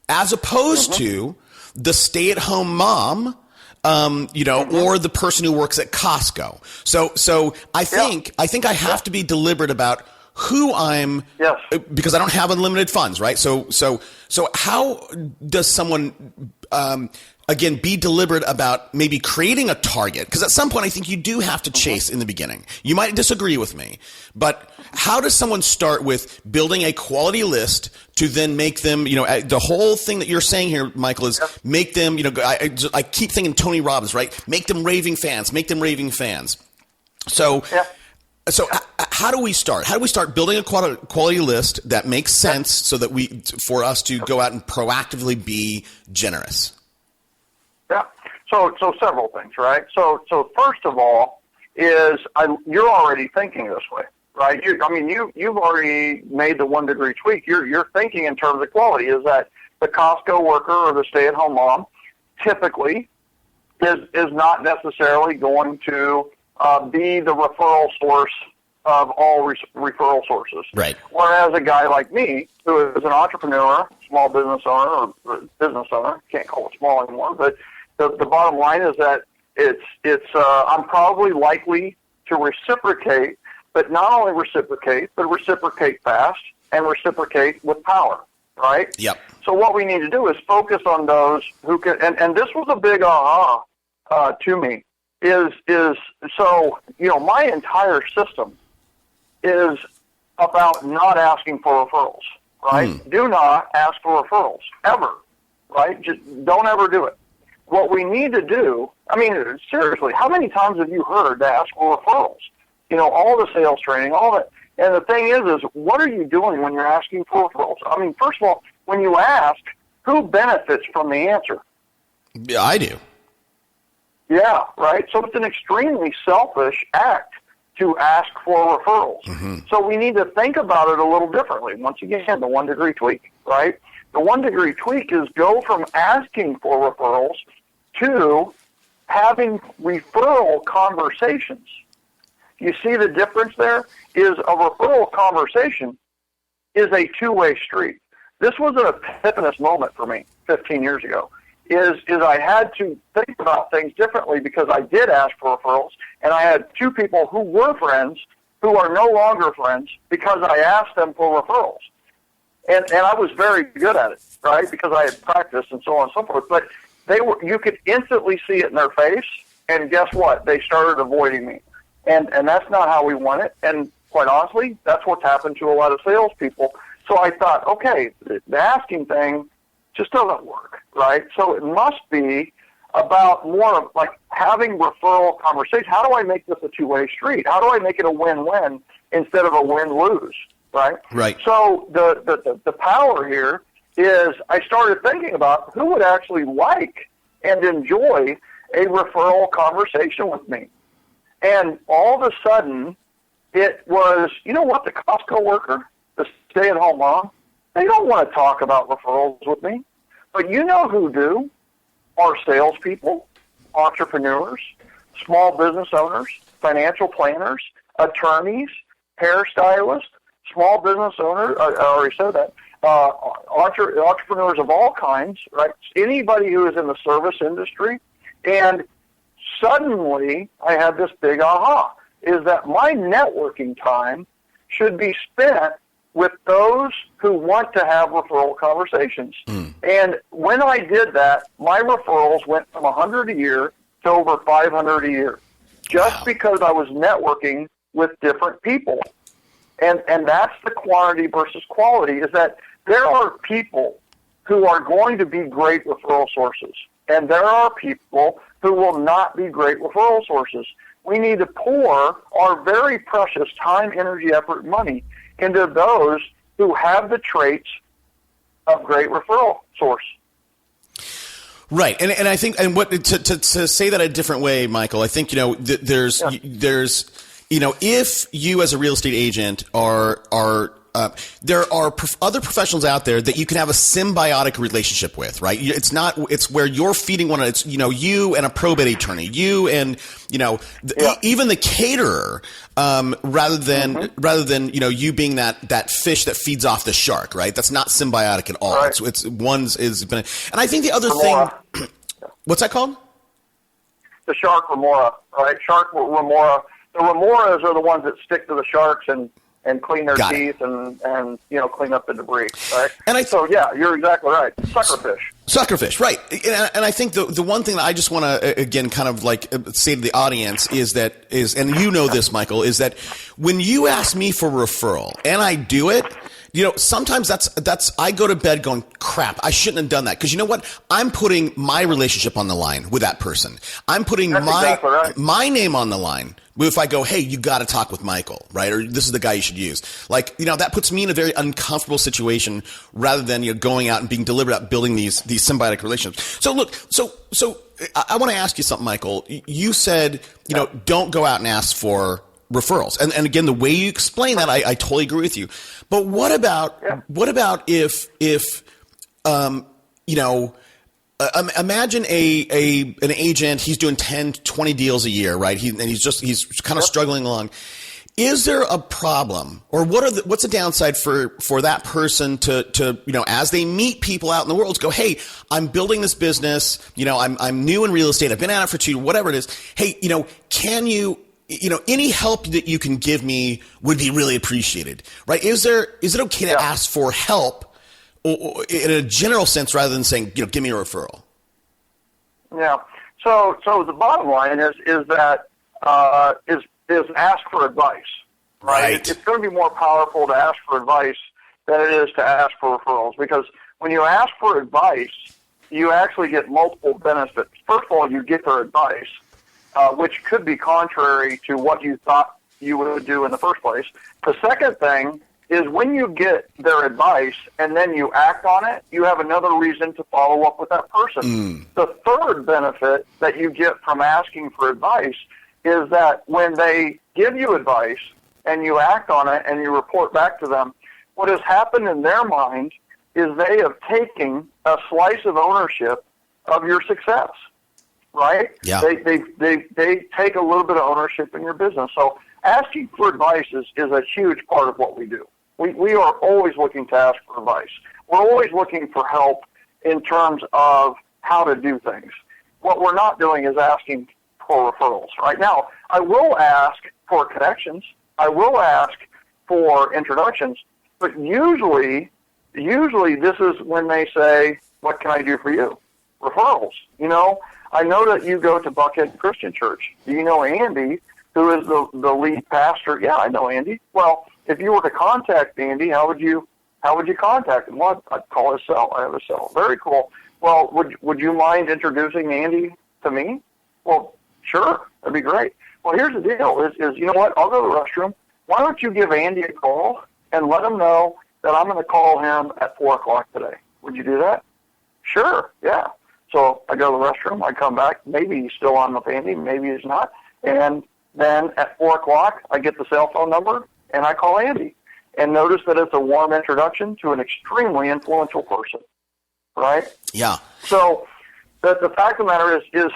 as opposed to the stay-at-home mom, or the person who works at Costco. So I think I have to be deliberate about who I'm, Yes. because I don't have unlimited funds, right? So how does someone, again, be deliberate about maybe creating a target? Because at some point, I think you do have to chase in the beginning. You might disagree with me, but how does someone start with building a quality list to then make them, the whole thing that you're saying here, Michael, is make them, I keep thinking Tony Robbins, right? Make them raving fans, So, So how do we start? How do we start building a quality list that makes sense so that for us to go out and proactively be generous? Yeah. So several things, right? So first of all you're already thinking this way, right? You've already made the 1 degree tweak. You're thinking in terms of quality. Is that the Costco worker or the stay-at-home mom typically is not necessarily going to be the referral source of all referral sources. Right. Whereas a guy like me, who is an entrepreneur, small business owner, or business owner, can't call it small anymore, but the bottom line is that I'm probably likely to reciprocate, but not only reciprocate, but reciprocate fast and reciprocate with power, right? Yep. So what we need to do is focus on those who can, and this was a big aha to me, is my entire system is about not asking for referrals, right? Do not ask for referrals, ever, right? Just don't ever do it. What we need to do, seriously, how many times have you heard to ask for referrals? All the sales training, all that. And the thing is what are you doing when you're asking for referrals? First of all, when you ask, who benefits from the answer? Yeah, I do. Yeah, right? So it's an extremely selfish act to ask for referrals. Mm-hmm. So we need to think about it a little differently. Once again, the 1 degree tweak, right? The 1 degree tweak is go from asking for referrals to having referral conversations. You see the difference there? Is a referral conversation is a two-way street. This was an epiphany moment for me 15 years ago. Is I had to think about things differently because I did ask for referrals, and I had two people who were friends who are no longer friends because I asked them for referrals. And I was very good at it, right, because I had practiced and so on and so forth. But you could instantly see it in their face, and guess what? They started avoiding me. And that's not how we want it. And quite honestly, that's what's happened to a lot of salespeople. So I thought, okay, the asking thing just doesn't work, right? So it must be about more of like having referral conversation. How do I make this a two-way street? How do I make it a win-win instead of a win-lose, right? Right. So the power here is I started thinking about who would actually like and enjoy a referral conversation with me. And all of a sudden, it was, you know what, the Costco worker, the stay-at-home mom, they don't want to talk about referrals with me. But you know who do? Are salespeople, entrepreneurs, small business owners, financial planners, attorneys, hairstylists, small business owners, I already said that, entrepreneurs of all kinds, right? Anybody who is in the service industry. And suddenly I had this big aha, is that my networking time should be spent with those who want to have referral conversations. And when I did that, my referrals went from 100 a year to over 500 a year, just because I was networking with different people. And that's the quantity versus quality, is that there are people who are going to be great referral sources, and there are people who will not be great referral sources. We need to pour our very precious time, energy, effort, and money into those who have the traits of great referral source. Right, and I think, and what to say that a different way, Michael, I think there's if you as a real estate agent are there are other professionals out there that you can have a symbiotic relationship with, right? It's where you're feeding one. It's you and a probate attorney, you and even the caterer, rather than you being that fish that feeds off the shark, right? That's not symbiotic at all. Right. It's one's is, and I think the other thing, what's that called? The shark remora, right? Shark remora. The remoras are the ones that stick to the sharks and and clean their Got it. teeth and clean up the debris, right? And so yeah, you're exactly right. Suckerfish. Suckerfish, right. And I think the one thing that I just want to, again, kind of like say to the audience is, and you know this, Michael, is that when you ask me for referral and I do it, sometimes that's I go to bed going, crap, I shouldn't have done that. Because you know what? I'm putting my relationship on the line with that person. I'm putting exactly right. my name on the line. If I go, hey, you got to talk with Michael, right? Or this is the guy you should use. Like, that puts me in a very uncomfortable situation rather than going out and being deliberate about building these symbiotic relationships. So look, so I want to ask you something, Michael. You said, don't go out and ask for referrals. And again, the way you explain that, I totally agree with you. But what about if imagine an agent, he's doing 10, 20 deals a year, right? He's kind of struggling along. Is there a problem, or what's the downside for that person to as they meet people out in the world, to go, hey, I'm building this business, I'm new in real estate, I've been at it for 2, whatever it is. Hey, can you, any help that you can give me would be really appreciated, right? Is it okay to ask for help or in a general sense rather than saying, give me a referral? Yeah. So the bottom line is that is ask for advice, right? It's going to be more powerful to ask for advice than it is to ask for referrals, because when you ask for advice, you actually get multiple benefits. First of all, you get their advice, which could be contrary to what you thought you would do in the first place. The second thing is when you get their advice and then you act on it, you have another reason to follow up with that person. The third benefit that you get from asking for advice is that when they give you advice and you act on it and you report back to them, what has happened in their mind is they have taken a slice of ownership of your success, right? Yeah. They take a little bit of ownership in your business. So asking for advice is a huge part of what we do. We are always looking to ask for advice. We're always looking for help in terms of how to do things. What we're not doing is asking for referrals. Right now, I will ask for connections. I will ask for introductions. But usually this is when they say, what can I do for you? Referrals. I know that you go to Buckhead Christian Church. Do you know Andy, who is the lead pastor? Yeah, I know Andy. Well, if you were to contact Andy, how would you contact him? Well, I'd call his cell. I have a cell. Very cool. Well, would you mind introducing Andy to me? Well, sure. That'd be great. Well, here's the deal is you know what? I'll go to the restroom. Why don't you give Andy a call and let him know that I'm going to call him at 4 o'clock today? Would you do that? Sure. Yeah. So I go to the restroom. I come back. Maybe he's still on with Andy. Maybe he's not. And then at 4 o'clock, I get the cell phone number, and I call Andy. And notice that it's a warm introduction to an extremely influential person, right? Yeah. So the fact of the matter is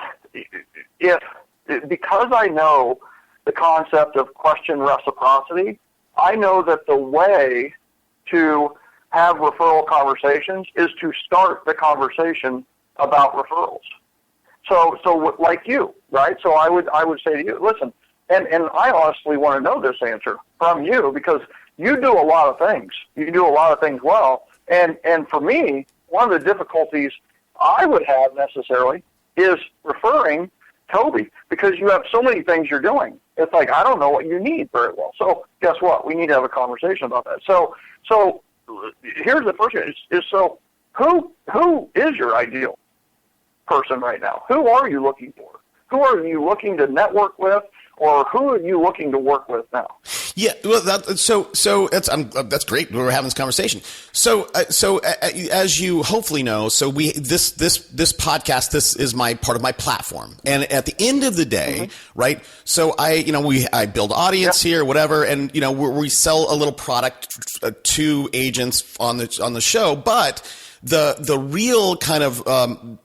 because I know the concept of question reciprocity, I know that the way to have referral conversations is to start the conversation about referrals. So like you, right? So I would say to you, listen, and I honestly want to know this answer from you because you do a lot of things. You do a lot of things well. And for me, one of the difficulties I would have necessarily is referring Toby because you have so many things you're doing. It's like, I don't know what you need very well. So guess what? We need to have a conversation about that. So here's the first thing is so who is your ideal person right now? Who are you looking for? Who are you looking to network with, or who are you looking to work with now? Yeah, well, that's great. We're having this conversation. So as you hopefully know, this podcast, this is my part of my platform, and at the end of the day, right? So I build audience here, whatever, and we sell a little product to agents on the show, but the real kind of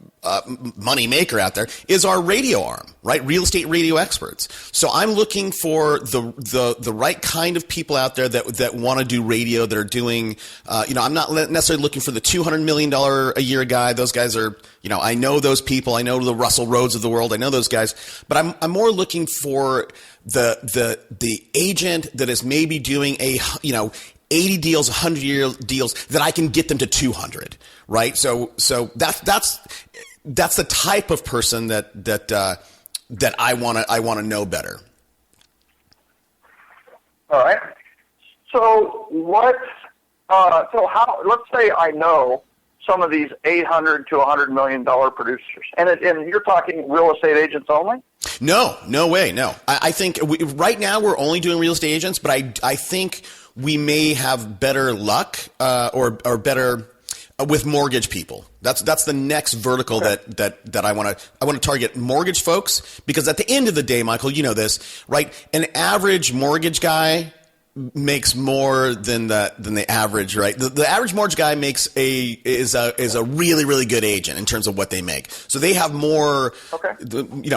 money maker out there is our radio arm, right? Real estate radio experts. So I'm looking for the right kind of people out there that want to do radio, that are doing, I'm not necessarily looking for the $200 million a year guy. Those guys are, I know those people. I know the Russell Rhodes of the world. I know those guys, but I'm more looking for the agent that is maybe doing 80 deals, 100 deals that I can get them to 200, right? So that's the type of person that I want to know better. All right. So let's say I know some of these $800 to $100 million producers, and you're talking real estate agents only? No way. No, I think right now we're only doing real estate agents, but I think we may have better luck or better with mortgage people. That's the next vertical that I want to target, mortgage folks, because at the end of the day, Michael, you know this, right? An average mortgage guy makes more than the average, right? The average mortgage guy is a really, really good agent in terms of what they make. So they have more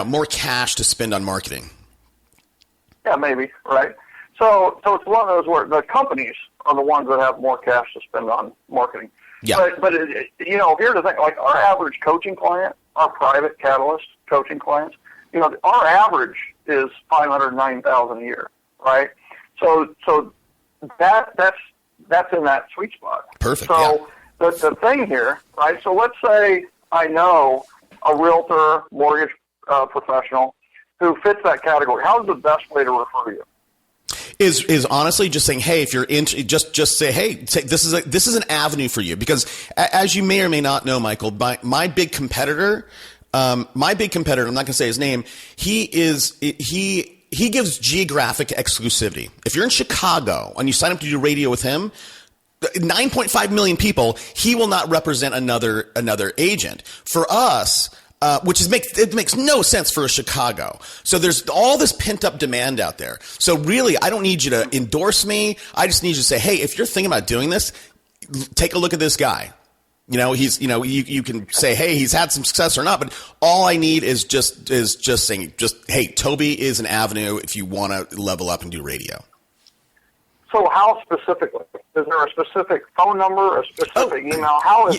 more cash to spend on marketing. Yeah, maybe, right? So it's one of those where the companies are the ones that have more cash to spend on marketing. Yeah. But here's the thing, like our average coaching client, our private Catalyst coaching clients, our average is $509,000 a year, right? So that's in that sweet spot. Perfect. So the thing here, right? So let's say I know a realtor, mortgage professional who fits that category. How's the best way to refer you? Is honestly just saying, hey, if you're just say, hey, this is an avenue for you, because as you may or may not know, Michael, my big competitor, I'm not going to say his name. He gives geographic exclusivity. If you're in Chicago and you sign up to do radio with him, 9.5 million people, he will not represent another agent. For us, it makes no sense for a Chicago. So there's all this pent up demand out there. So really, I don't need you to endorse me. I just need you to say, hey, if you're thinking about doing this, take a look at this guy. You can say, hey, he's had some success or not, but all I need is just saying, hey, Toby is an avenue if you want to level up and do radio. So how specifically? Is there a specific phone number, a specific email? How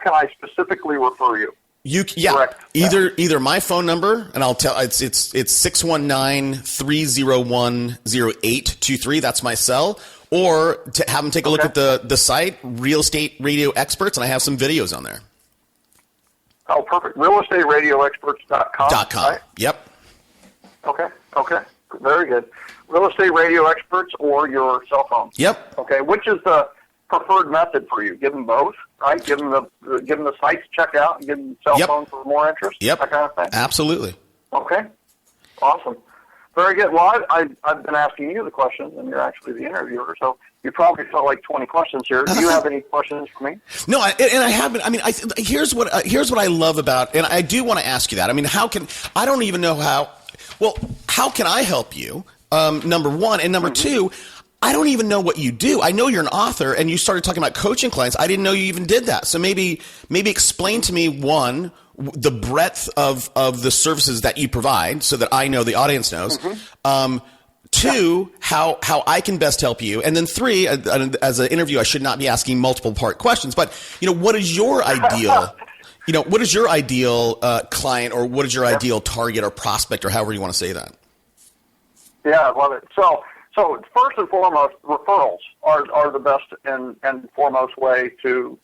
can I specifically refer you? Either my phone number, and I'll tell it's 619-301-0823. That's my cell. Or to have them take a look at the site, Real Estate Radio Experts, and I have some videos on there. Oh, perfect. RealEstateRadioExperts.com. Right? Yep. Okay. Very good. Real Estate Radio Experts or your cell phone. Yep. Okay. Which is the preferred method for you? Give them both, right? Give them the sites to check out and give them cell phones for more interest. Yep. That kind of thing. Absolutely. Okay. Awesome. Very good. Well, I've been asking you the questions, and you're actually the interviewer, so you probably felt like 20 questions here. Do you have any questions for me? No, I haven't. I mean, here's what I love about, and I do want to ask you that. I mean, how can I help you? Number one, and number two, I don't even know what you do. I know you're an author, and you started talking about coaching clients. I didn't know you even did that. So maybe explain to me, one, the breadth of the services that you provide so that I know, the audience knows. Two, how I can best help you. And then three, as an interview, I should not be asking multiple part questions, but what is your ideal, what is your ideal client, or what is your ideal target or prospect, or however you want to say that? Yeah, I love it. So first and foremost, referrals are the best and foremost way to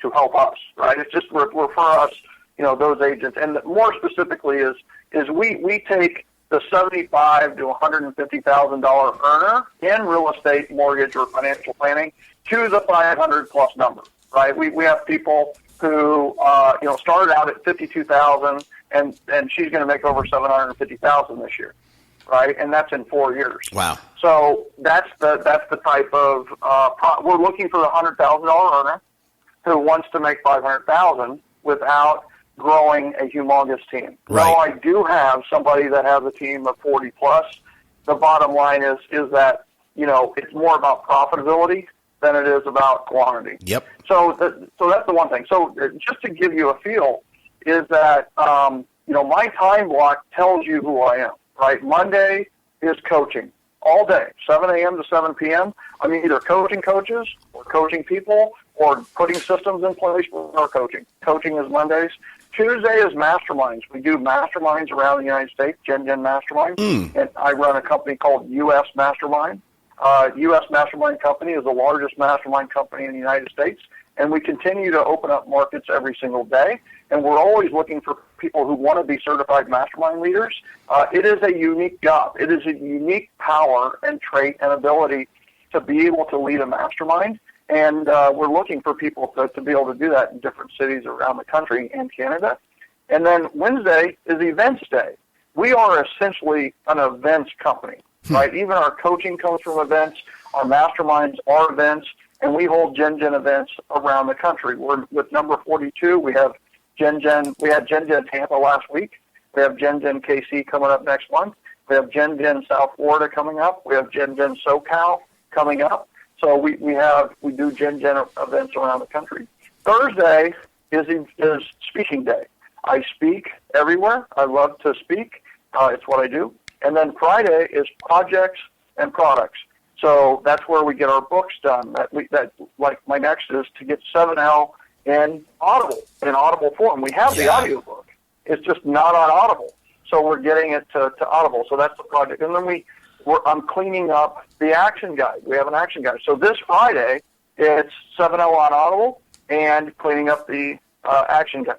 help us, right? It's just refer us, those agents. And more specifically is we take the $75,000 to $150,000 earner in real estate, mortgage, or financial planning to the 500 plus number, right? We have people who started out at $52,000 and she's going to make over $750,000 this year, right? And that's in 4 years. Wow. So that's the type of we're looking for the $100,000 earner who wants to make $500,000 without growing a humongous team. Right. Now, I do have somebody that has a team of 40 plus. The bottom line is that it's more about profitability than it is about quantity. Yep. So that's the one thing. So just to give you a feel is that, my time block tells you who I am, right? Monday is coaching all day, 7 a.m. to 7 p.m. I'm either coaching coaches or coaching people or putting systems in place for coaching. Coaching is Mondays. Tuesday is masterminds. We do masterminds around the United States, Gen Mastermind, and I run a company called U.S. Mastermind. U.S. Mastermind Company is the largest mastermind company in the United States, and we continue to open up markets every single day, and we're always looking for people who want to be certified mastermind leaders. It is a unique job. It is a unique power and trait and ability to be able to lead a mastermind, and we're looking for people to be able to do that in different cities around the country and Canada. And then Wednesday is Events Day. We are essentially an events company, right? Even our coaching comes from events. Our masterminds are events, and we hold Gen events around the country. We're with number 42. We have we had Gen Tampa last week. We have Gen KC coming up next month. We have Gen South Florida coming up. We have Gen SoCal coming up. So we do Gen events around the country. Thursday is speaking day. I speak everywhere. I love to speak. It's what I do. And then Friday is projects and products. So that's where we get our books done. Like my next is to get 7L in Audible form. We have the audiobook. It's just not on Audible. So we're getting it to Audible. So that's the project. And then I'm cleaning up the action guide. We have an action guide. So this Friday, it's 7L on Audible and cleaning up the action guide.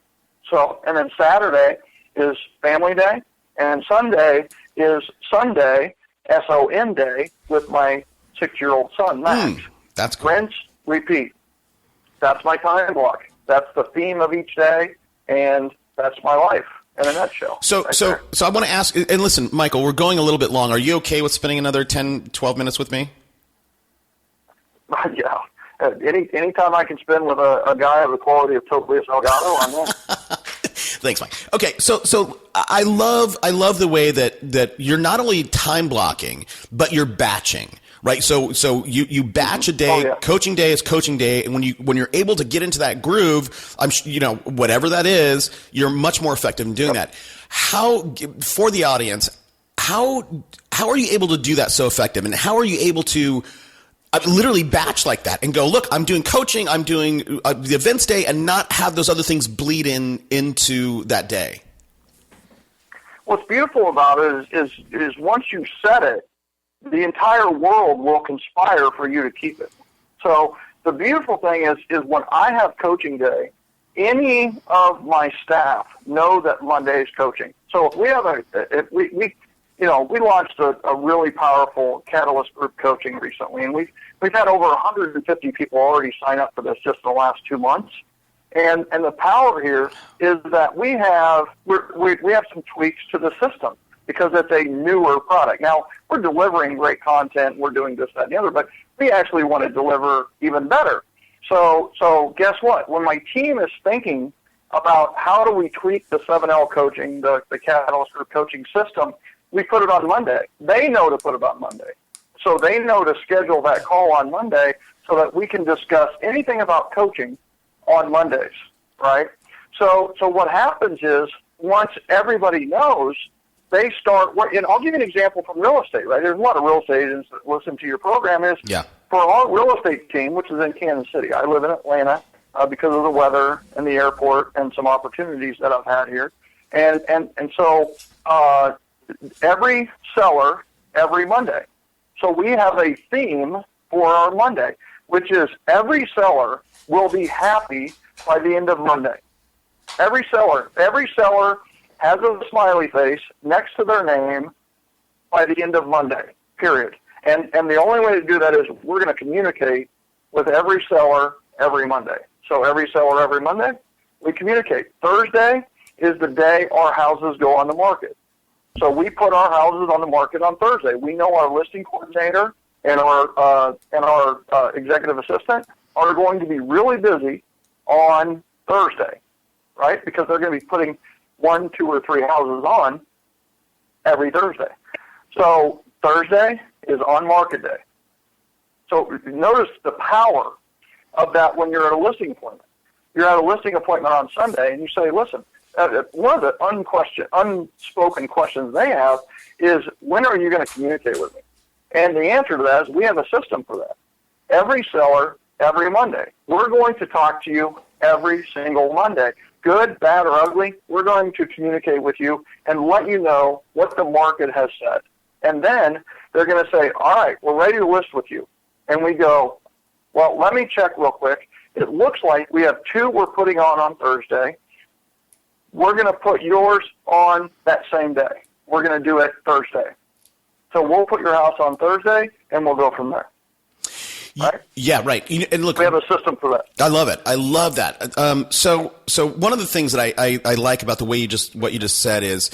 So, and then Saturday is Family Day, and Sunday is Sunday, S-O-N Day, with my 6-year-old son, Max. That's cool. Rinse, repeat. That's my time block. That's the theme of each day, and that's my life in a nutshell. So I want to ask, and listen, Michael, we're going a little bit long. Are you okay with spending another 10, 12 minutes with me? Yeah. Anytime I can spend with a guy of the quality of Toby Salgado, I'm in. Thanks, Mike. Okay, so I love the way that you're not only time blocking, but you're batching, right? So you batch a day. Oh, yeah. Coaching day is coaching day, and when you're able to get into that groove, whatever that is, you're much more effective in doing that. How, for the audience, how are you able to do that so effective, and how are you able to literally batch like that and go, look, I'm doing coaching, I'm doing the events day, and not have those other things bleed into that day? What's beautiful about it is once you set it, the entire world will conspire for you to keep it. So the beautiful thing is when I have coaching day, any of my staff know that Monday is coaching. So if we have we launched a really powerful Catalyst group coaching recently, and we've had over 150 people already sign up for this just in the last 2 months. And the power here is that we have some tweaks to the system because it's a newer product. Now, we're delivering great content, we're doing this, that, and the other, but we actually want to deliver even better. So guess what? When my team is thinking about how do we tweak the 7L coaching, the Catalyst group coaching system, we put it on Monday. They know to put it on Monday. So they know to schedule that call on Monday so that we can discuss anything about coaching on Mondays, right? So what happens is once everybody knows, they start, and I'll give you an example from real estate, right? There's a lot of real estate agents that listen to your program. For our real estate team, which is in Kansas City, I live in Atlanta because of the weather and the airport and some opportunities that I've had here. And so every seller, every Monday. So we have a theme for our Monday, which is every seller will be happy by the end of Monday. Every seller has a smiley face next to their name by the end of Monday, period. And the only way to do that is we're going to communicate with every seller every Monday. So every seller every Monday, we communicate. Thursday is the day our houses go on the market. So we put our houses on the market on Thursday. We know our listing coordinator and our executive assistant are going to be really busy on Thursday, right? Because they're going to be putting 1, 2, or 3 houses on every Thursday. So Thursday is on market day. So notice the power of that when you're at a listing appointment. You're at a listing appointment on Sunday, and you say, listen, one of the unspoken questions they have is, when are you going to communicate with me? And the answer to that is we have a system for that. Every seller, every Monday. We're going to talk to you every single Monday. Good, bad, or ugly, we're going to communicate with you and let you know what the market has said. And then they're going to say, all right, we're ready to list with you. And we go, well, let me check real quick. It looks like we have 2 we're putting on Thursday. We're going to put yours on that same day. We're going to do it Thursday. So we'll put your house on Thursday, and we'll go from there. Right? Yeah, right. And look, we have a system for that. I love it. I love that. So one of the things that I like about the way what you just said is,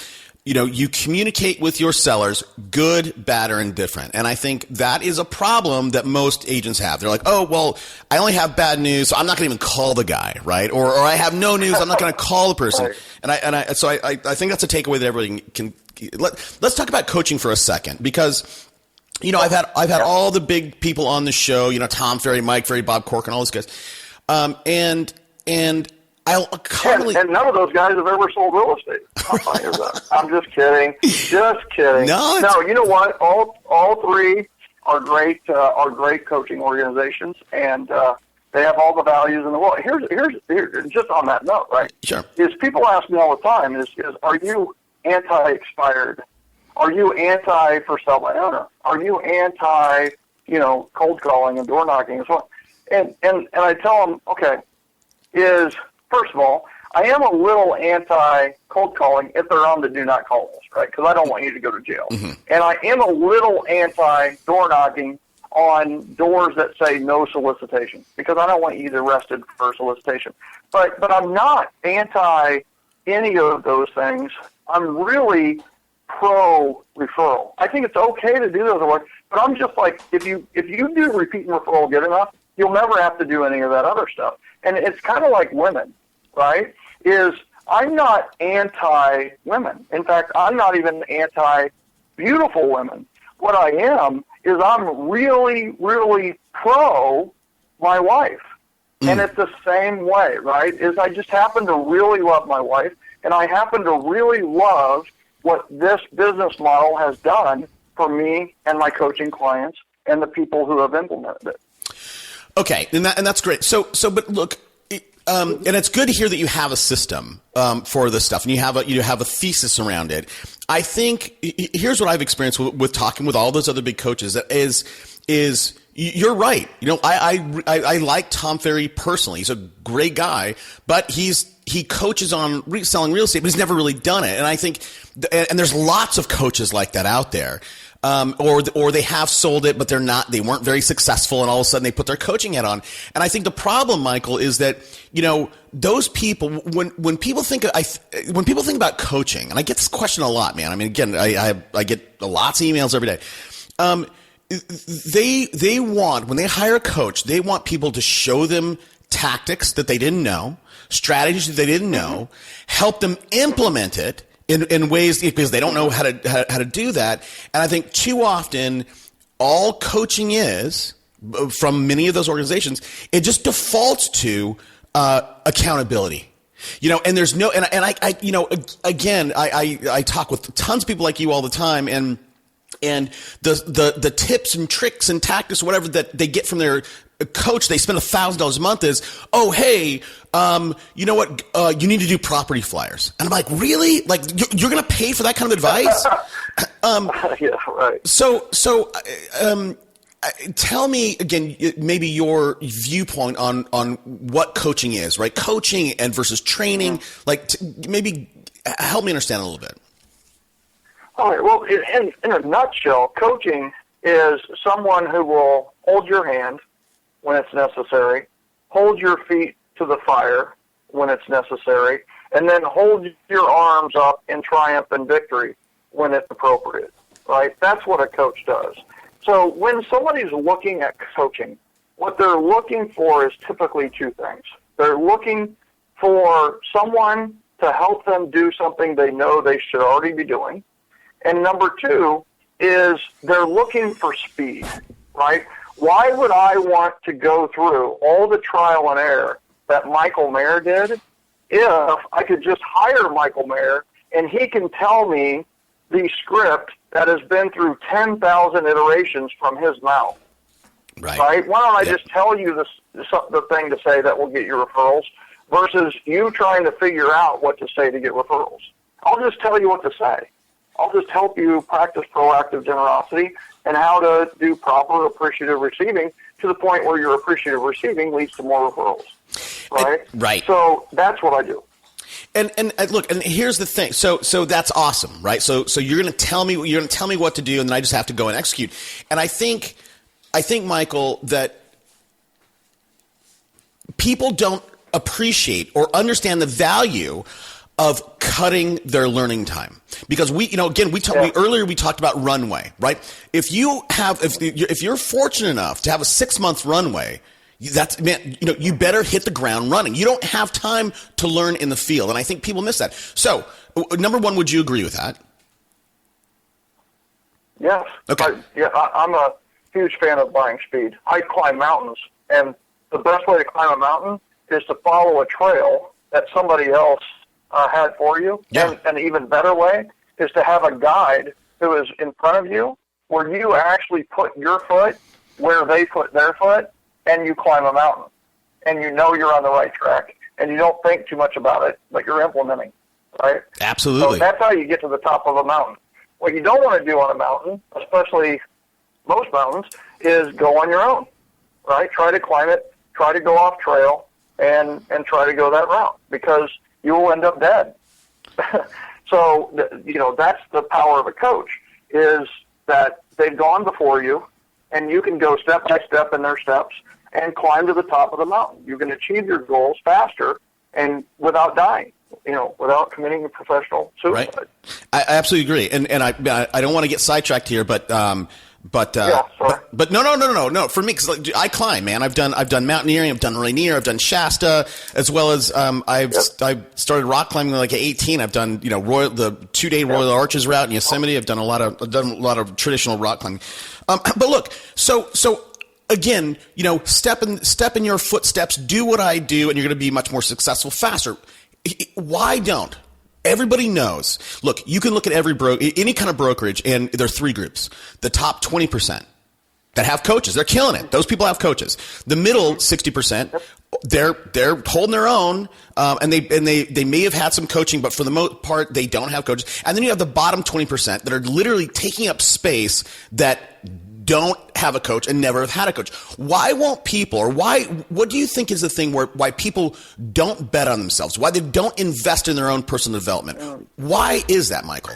you communicate with your sellers, good, bad, or indifferent. And I think that is a problem that most agents have. They're like, oh, well, I only have bad news, so I'm not going to even call the guy, right? Or I have no news, I'm not going to call the person. Right. So I think that's a takeaway that everybody can. Let's talk about coaching for a second, because I've had all the big people on the show, Tom Ferry, Mike Ferry, Bob Cork, and all those guys. And I'll commonly... And none of those guys have ever sold real estate. I'm just kidding. Just kidding. No, you know what? All 3 are great coaching organizations, and they have all the values in the world. Here's just on that note, right? Sure. Is people ask me all the time, is are you anti-expired? Are you anti for sale by owner? Are you anti, cold calling and door knocking and so on? And I tell them, okay, first of all, I am a little anti cold calling if they're on the do not call list, right? Because I don't want you to go to jail. Mm-hmm. And I am a little anti door knocking on doors that say no solicitation, because I don't want you to be arrested for solicitation. But I'm not anti any of those things. I'm really pro referral. I think it's okay to do those work, but I'm just like, if you do repeat and referral good enough, you'll never have to do any of that other stuff. And it's kind of like women, right? I'm not anti-women. In fact, I'm not even anti-beautiful women. What I am is I'm really, really pro my wife. And it's the same way, right? I just happen to really love my wife, and I happen to really love what this business model has done for me and my coaching clients and the people who have implemented it. Okay, and that's great. But look, and it's good to hear that you have a system for this stuff, and you have a thesis around it. I think here's what I've experienced with talking with all those other big coaches is you're right. I like Tom Ferry personally. He's a great guy, but he coaches on selling real estate, but he's never really done it. And I think, and there's lots of coaches like that out there. Or they have sold it, but they weren't very successful, and all of a sudden they put their coaching hat on. And I think the problem, Michael, is that, those people, when people think about coaching, and I get this question a lot, man. I mean, again, I get lots of emails every day. They want, when they hire a coach, they want people to show them tactics that they didn't know, strategies that they didn't know, help them implement it in ways, because they don't know how to do that. And I think too often all coaching is, from many of those organizations, it just defaults to accountability. And there's no, and I talk with tons of people like you all the time, and the tips and tricks and tactics, whatever that they get from their coach, they spend $1,000 a month is, oh, hey, you know what? You need to do property flyers. And I'm like, really? Like, you're going to pay for that kind of advice? Yeah, right. So, tell me again, maybe your viewpoint on what coaching is, right? Coaching and versus training. Like, maybe help me understand a little bit. All right. Well, in a nutshell, coaching is someone who will hold your hand when it's necessary, hold your feet to the fire when it's necessary, and then hold your arms up in triumph and victory when it's appropriate, right? That's what a coach does. So when somebody's looking at coaching, what they're looking for is typically 2 things. They're looking for someone to help them do something they know they should already be doing. And number 2 is they're looking for speed, right? Why would I want to go through all the trial and error that Michael Mayer did if I could just hire Michael Mayer and he can tell me the script that has been through 10,000 iterations from his mouth? Right? Why don't I just tell you the thing to say that will get you referrals versus you trying to figure out what to say to get referrals? I'll just tell you what to say. I'll just help you practice proactive generosity and how to do proper appreciative receiving to the point where your appreciative receiving leads to more referrals. Right? Right. So that's what I do. And look, and here's the thing. So that's awesome, right? So you're going to tell me what to do, and then I just have to go and execute. And I think Michael, that people don't appreciate or understand the value of cutting their learning time, because earlier we talked about runway, right? If you're fortunate enough to have a 6-month runway, you better hit the ground running. You don't have time to learn in the field, and I think people miss that. So, number one, would you agree with that? Yes. Okay. I'm a huge fan of buying speed. I climb mountains, and the best way to climb a mountain is to follow a trail that somebody else had for you. Yeah. And an even better way is to have a guide who is in front of you, where you actually put your foot where they put their foot, and you climb a mountain. And you know you're on the right track, and you don't think too much about it, but you're implementing, right? Absolutely. So that's how you get to the top of a mountain. What you don't want to do on a mountain, especially most mountains, is go on your own, right? Try to climb it, try to go off trail, and try to go that route, because you will end up dead. So, that's the power of a coach, is that they've gone before you, and you can go step by step in their steps and climb to the top of the mountain. You can achieve your goals faster and without dying, without committing a professional suicide. Right. I absolutely agree. And I don't want to get sidetracked here, but no. For me, because I climb, man. I've done mountaineering, I've done Rainier, I've done Shasta, as well as I started rock climbing like at 18. I've done the 2-day Royal Arches route in Yosemite. I've done a lot of traditional rock climbing. But look, so again, step in your footsteps, do what I do, and you're going to be much more successful faster. Why don't? Everybody knows. Look, you can look at any kind of brokerage, and there are 3 groups. The top 20% that have coaches, they're killing it. Those people have coaches. The middle 60%, they're holding their own, and they may have had some coaching, but for the most part, they don't have coaches. And then you have the bottom 20% that are literally taking up space that don't have a coach and never have had a coach. Why won't people, or what do you think is the thing why people don't bet on themselves? Why they don't invest in their own personal development? Why is that, Michael?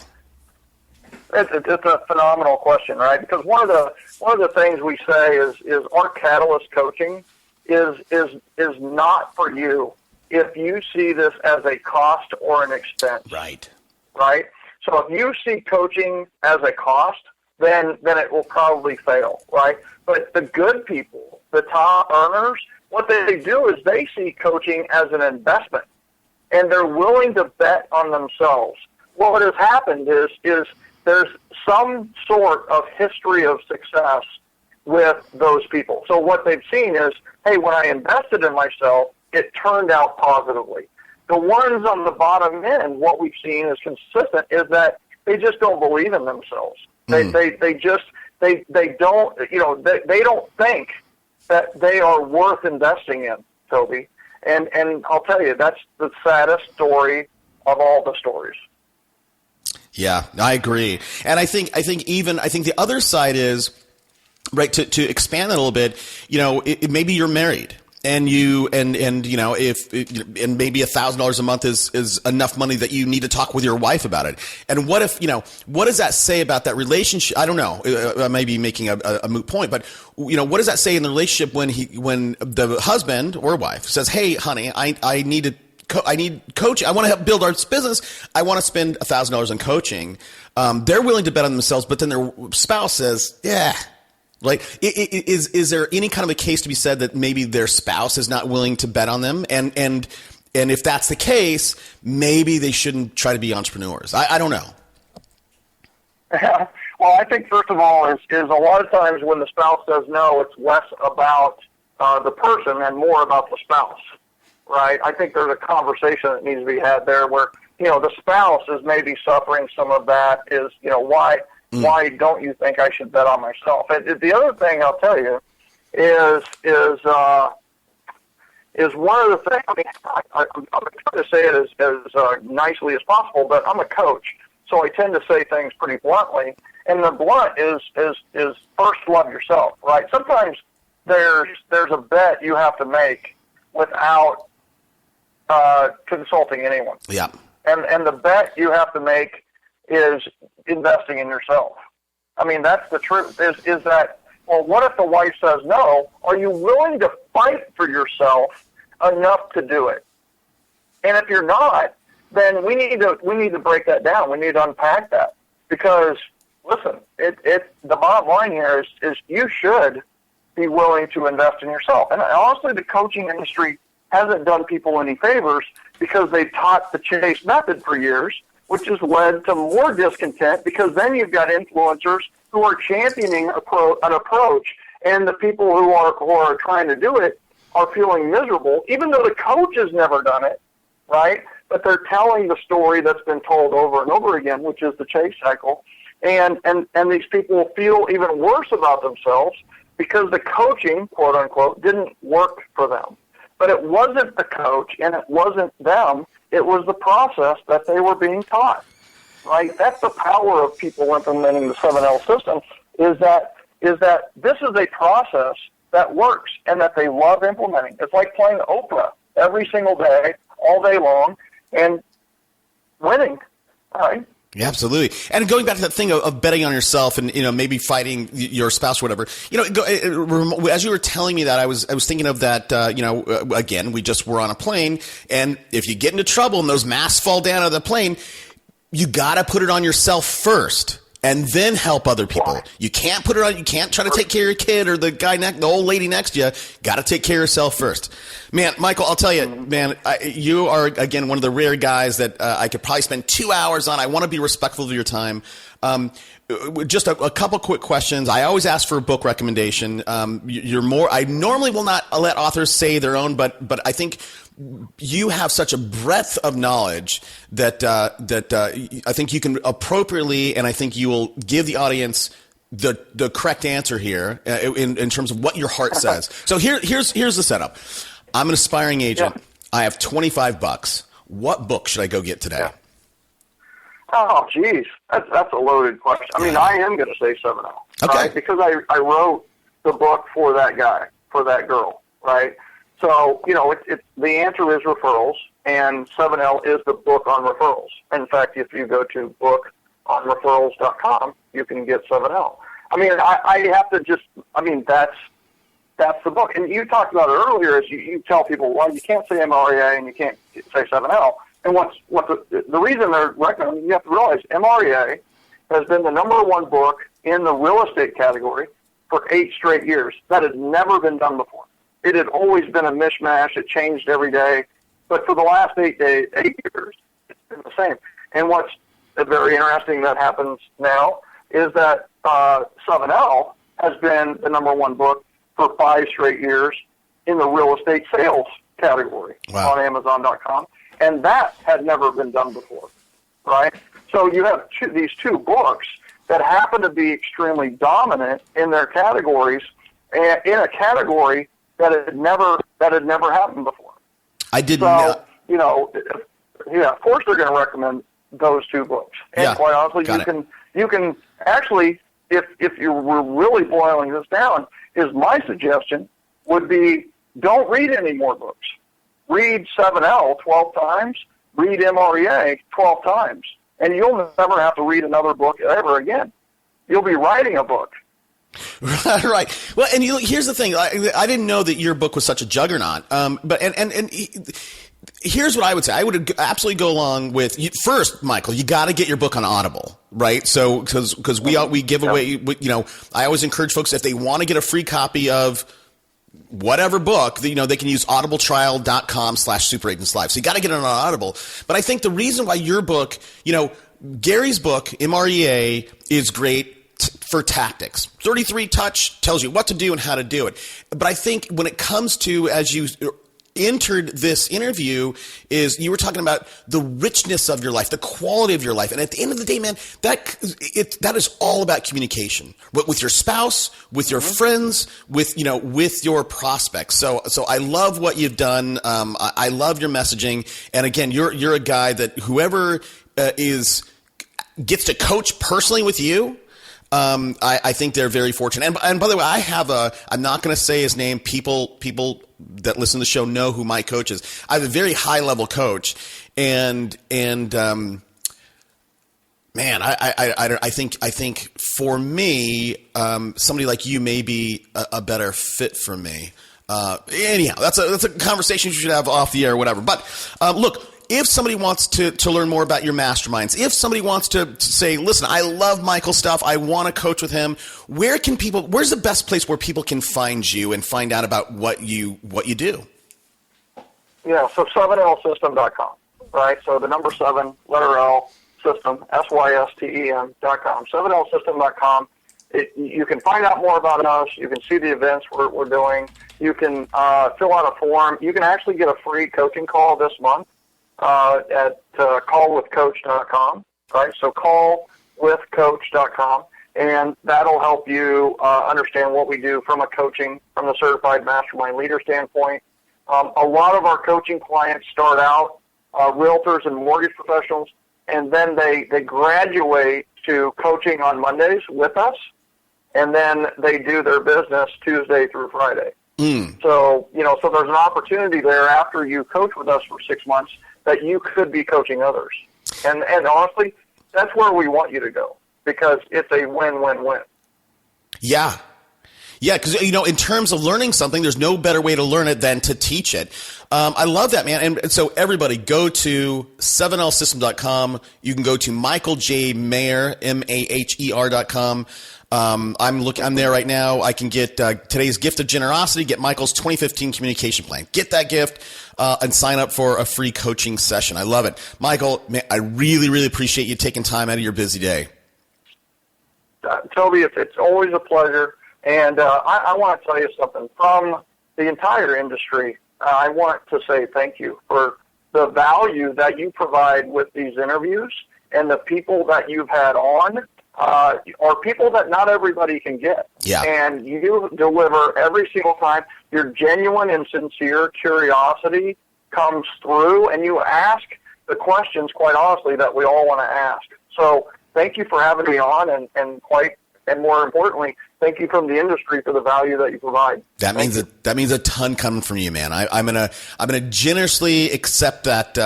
It's a phenomenal question, right? Because one of the things we say is our catalyst coaching is not for you if you see this as a cost or an expense. Right. So if you see coaching as a cost, then it will probably fail, right? But the good people, the top earners, what they do is they see coaching as an investment, and they're willing to bet on themselves. What has happened is there's some sort of history of success with those people. So what they've seen is, hey, when I invested in myself, it turned out positively. The ones on the bottom end, what we've seen is consistent, is that they just don't believe in themselves. They don't think that they are worth investing in, Toby. And I'll tell you, that's the saddest story of all the stories. Yeah, I agree. And I think the other side is, right, to expand that a little bit, maybe you're married. And maybe $1,000 a month is enough money that you need to talk with your wife about it. And what if, what does that say about that relationship? I don't know. I may be making a moot point, but what does that say in the relationship when the husband or wife says, "Hey, honey, I need coaching. I want to help build our business. I want to spend $1,000 on coaching." They're willing to bet on themselves, but then their spouse says, "Yeah." Like, is there any kind of a case to be said that maybe their spouse is not willing to bet on them? And if that's the case, maybe they shouldn't try to be entrepreneurs. I don't know. Well, I think first of all is a lot of times when the spouse says no, it's less about the person and more about the spouse, right? I think there's a conversation that needs to be had there where, the spouse is maybe suffering some of that is, why don't you think I should bet on myself? And the other thing I'll tell you is one of the things, I mean, I'm trying to say it as nicely as possible, but I'm a coach, so I tend to say things pretty bluntly. And the blunt is first love yourself, right? Sometimes there's a bet you have to make without consulting anyone. Yeah. And the bet you have to make is investing in yourself. I mean, that's the truth, is that, well, what if the wife says no? Are you willing to fight for yourself enough to do it? And if you're not, then we need to break that down. We need to unpack that. Because, listen, the bottom line here is you should be willing to invest in yourself. And honestly, the coaching industry hasn't done people any favors because they've taught the chase method for years, which has led to more discontent because then you've got influencers who are championing an approach, and the people who are trying to do it are feeling miserable, even though the coach has never done it, right? But they're telling the story that's been told over and over again, which is the chase cycle, and these people feel even worse about themselves because the coaching, quote unquote, didn't work for them. But it wasn't the coach and it wasn't them. It was the process that they were being taught, right? That's the power of people implementing the 7L system is that this is a process that works and that they love implementing. It's like playing Oprah every single day, all day long, and winning, right? Yeah, absolutely. And going back to that thing of betting on yourself and, maybe fighting your spouse or whatever, as you were telling me that, I was thinking of that, again, we just were on a plane, and if you get into trouble and those masks fall down out of the plane, you got to put it on yourself first and then help other people. You can't put it on, you can't try to take care of your kid or the old lady next to you. Got to take care of yourself first. Man, Michael, I'll tell you, man, you are, again, one of the rare guys that I could probably spend 2 hours on. I want to be respectful of your time. Just a couple quick questions. I always ask for a book recommendation. I normally will not let authors say their own, but I think you have such a breadth of knowledge that I think you can appropriately, and I think you will give the audience the correct answer here in terms of what your heart says. So here's the setup. I'm an aspiring agent. Yeah. I have $25. What book should I go get today? Yeah. Oh, geez. That's a loaded question. I mean, I am going to say 7L. Okay. Right? Because I wrote the book for that guy, for that girl, right? So, the answer is referrals, and 7L is the book on referrals. In fact, if you go to bookonreferrals.com, you can get 7L. I mean, I have to just, that's the book. And you talked about it earlier, is you tell people, well, you can't say MREA and you can't say 7L. And the reason they're recommending, you have to realize MREA has been the number one book in the real estate category for 8 straight years. That has never been done before. It had always been a mishmash. It changed every day. But for the last 8 years, it's been the same. And what's very interesting that happens now is that 7L has been the number one book for 5 straight years in the real estate sales category on Amazon.com. And that had never been done before, right? So you have these two books that happen to be extremely dominant in their categories, and in a category that had never happened before. I did not. Of course they're going to recommend those two books. And quite honestly, you can actually, if you were really boiling this down, my suggestion would be don't read any more books. Read 7L 12 times, read MREA 12 times, and you'll never have to read another book ever again. You'll be writing a book. Right. Well, and here's the thing. I didn't know that your book was such a juggernaut. But here's what I would say. I would absolutely go along with first, Michael. You got to get your book on Audible, right? So because we give away. I always encourage folks, if they want to get a free copy of whatever book, they can use audibletrial.com/superagentslive. So you got to get it on Audible. But I think the reason why your book, Gary's book, MREA, is great. for tactics. 33 touch tells you what to do and how to do it. But I think when it comes to, as you entered this interview, is you were talking about the richness of your life, the quality of your life. And at the end of the day, man, that is all about communication with your spouse, with your friends, with your prospects. So I love what you've done. I love your messaging. And again, you're a guy that whoever gets to coach personally with you, I think they're very fortunate. And by the way, I'm not going to say his name. People that listen to the show know who my coach is. I have a very high level coach, and man, I think for me, somebody like you may be a better fit for me. Anyhow, that's a conversation you should have off the air or whatever. But look. If somebody wants to learn more about your masterminds, if somebody wants to say, listen, I love Michael's stuff, I want to coach with him, where's the best place where people can find you and find out about what you do? Yeah, so 7lsystem.com, right? So the number 7, letter L, system, SYSTEM.com, 7lsystem.com. You can find out more about us. You can see the events we're doing. You can fill out a form. You can actually get a free coaching call this month. At callwithcoach.com, right? So callwithcoach.com, and that'll help you understand what we do from the certified mastermind leader standpoint. A lot of our coaching clients start out realtors and mortgage professionals, and then they graduate to coaching on Mondays with us, and then they do their business Tuesday through Friday. So there's an opportunity there after you coach with us for 6 months that you could be coaching others. And honestly, that's where we want you to go because it's a win-win-win. Yeah. Yeah, because, in terms of learning something, there's no better way to learn it than to teach it. I love that, man. And so everybody go to 7lsystem.com. You can go to Michael J. Maher, Maher.com. I'm there right now. I can get today's gift of generosity, get Michael's 2015 communication plan. Get that gift and sign up for a free coaching session. I love it. Michael, man, I really, really appreciate you taking time out of your busy day. Toby, it's always a pleasure. And I want to tell you something. From the entire industry, I want to say thank you for the value that you provide with these interviews and the people that you've had on. Are people that not everybody can get. Yeah. And you deliver every single time. Your genuine and sincere curiosity comes through, and you ask the questions, quite honestly, that we all want to ask. So thank you for having me on, and more importantly, thank you from the industry for the value that you provide. That means a ton coming from you, man. I'm gonna generously accept that.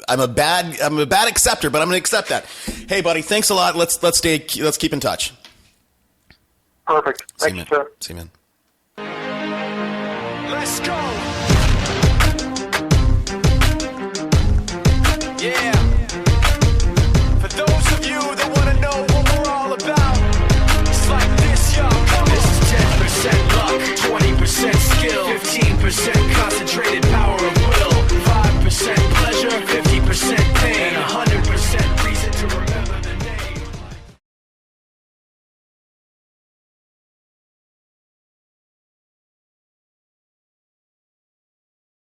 I'm a bad acceptor, but I'm going to accept that. Hey, buddy, thanks a lot. Let's keep in touch. Perfect. Thank you, sir. See you, man. Let's go.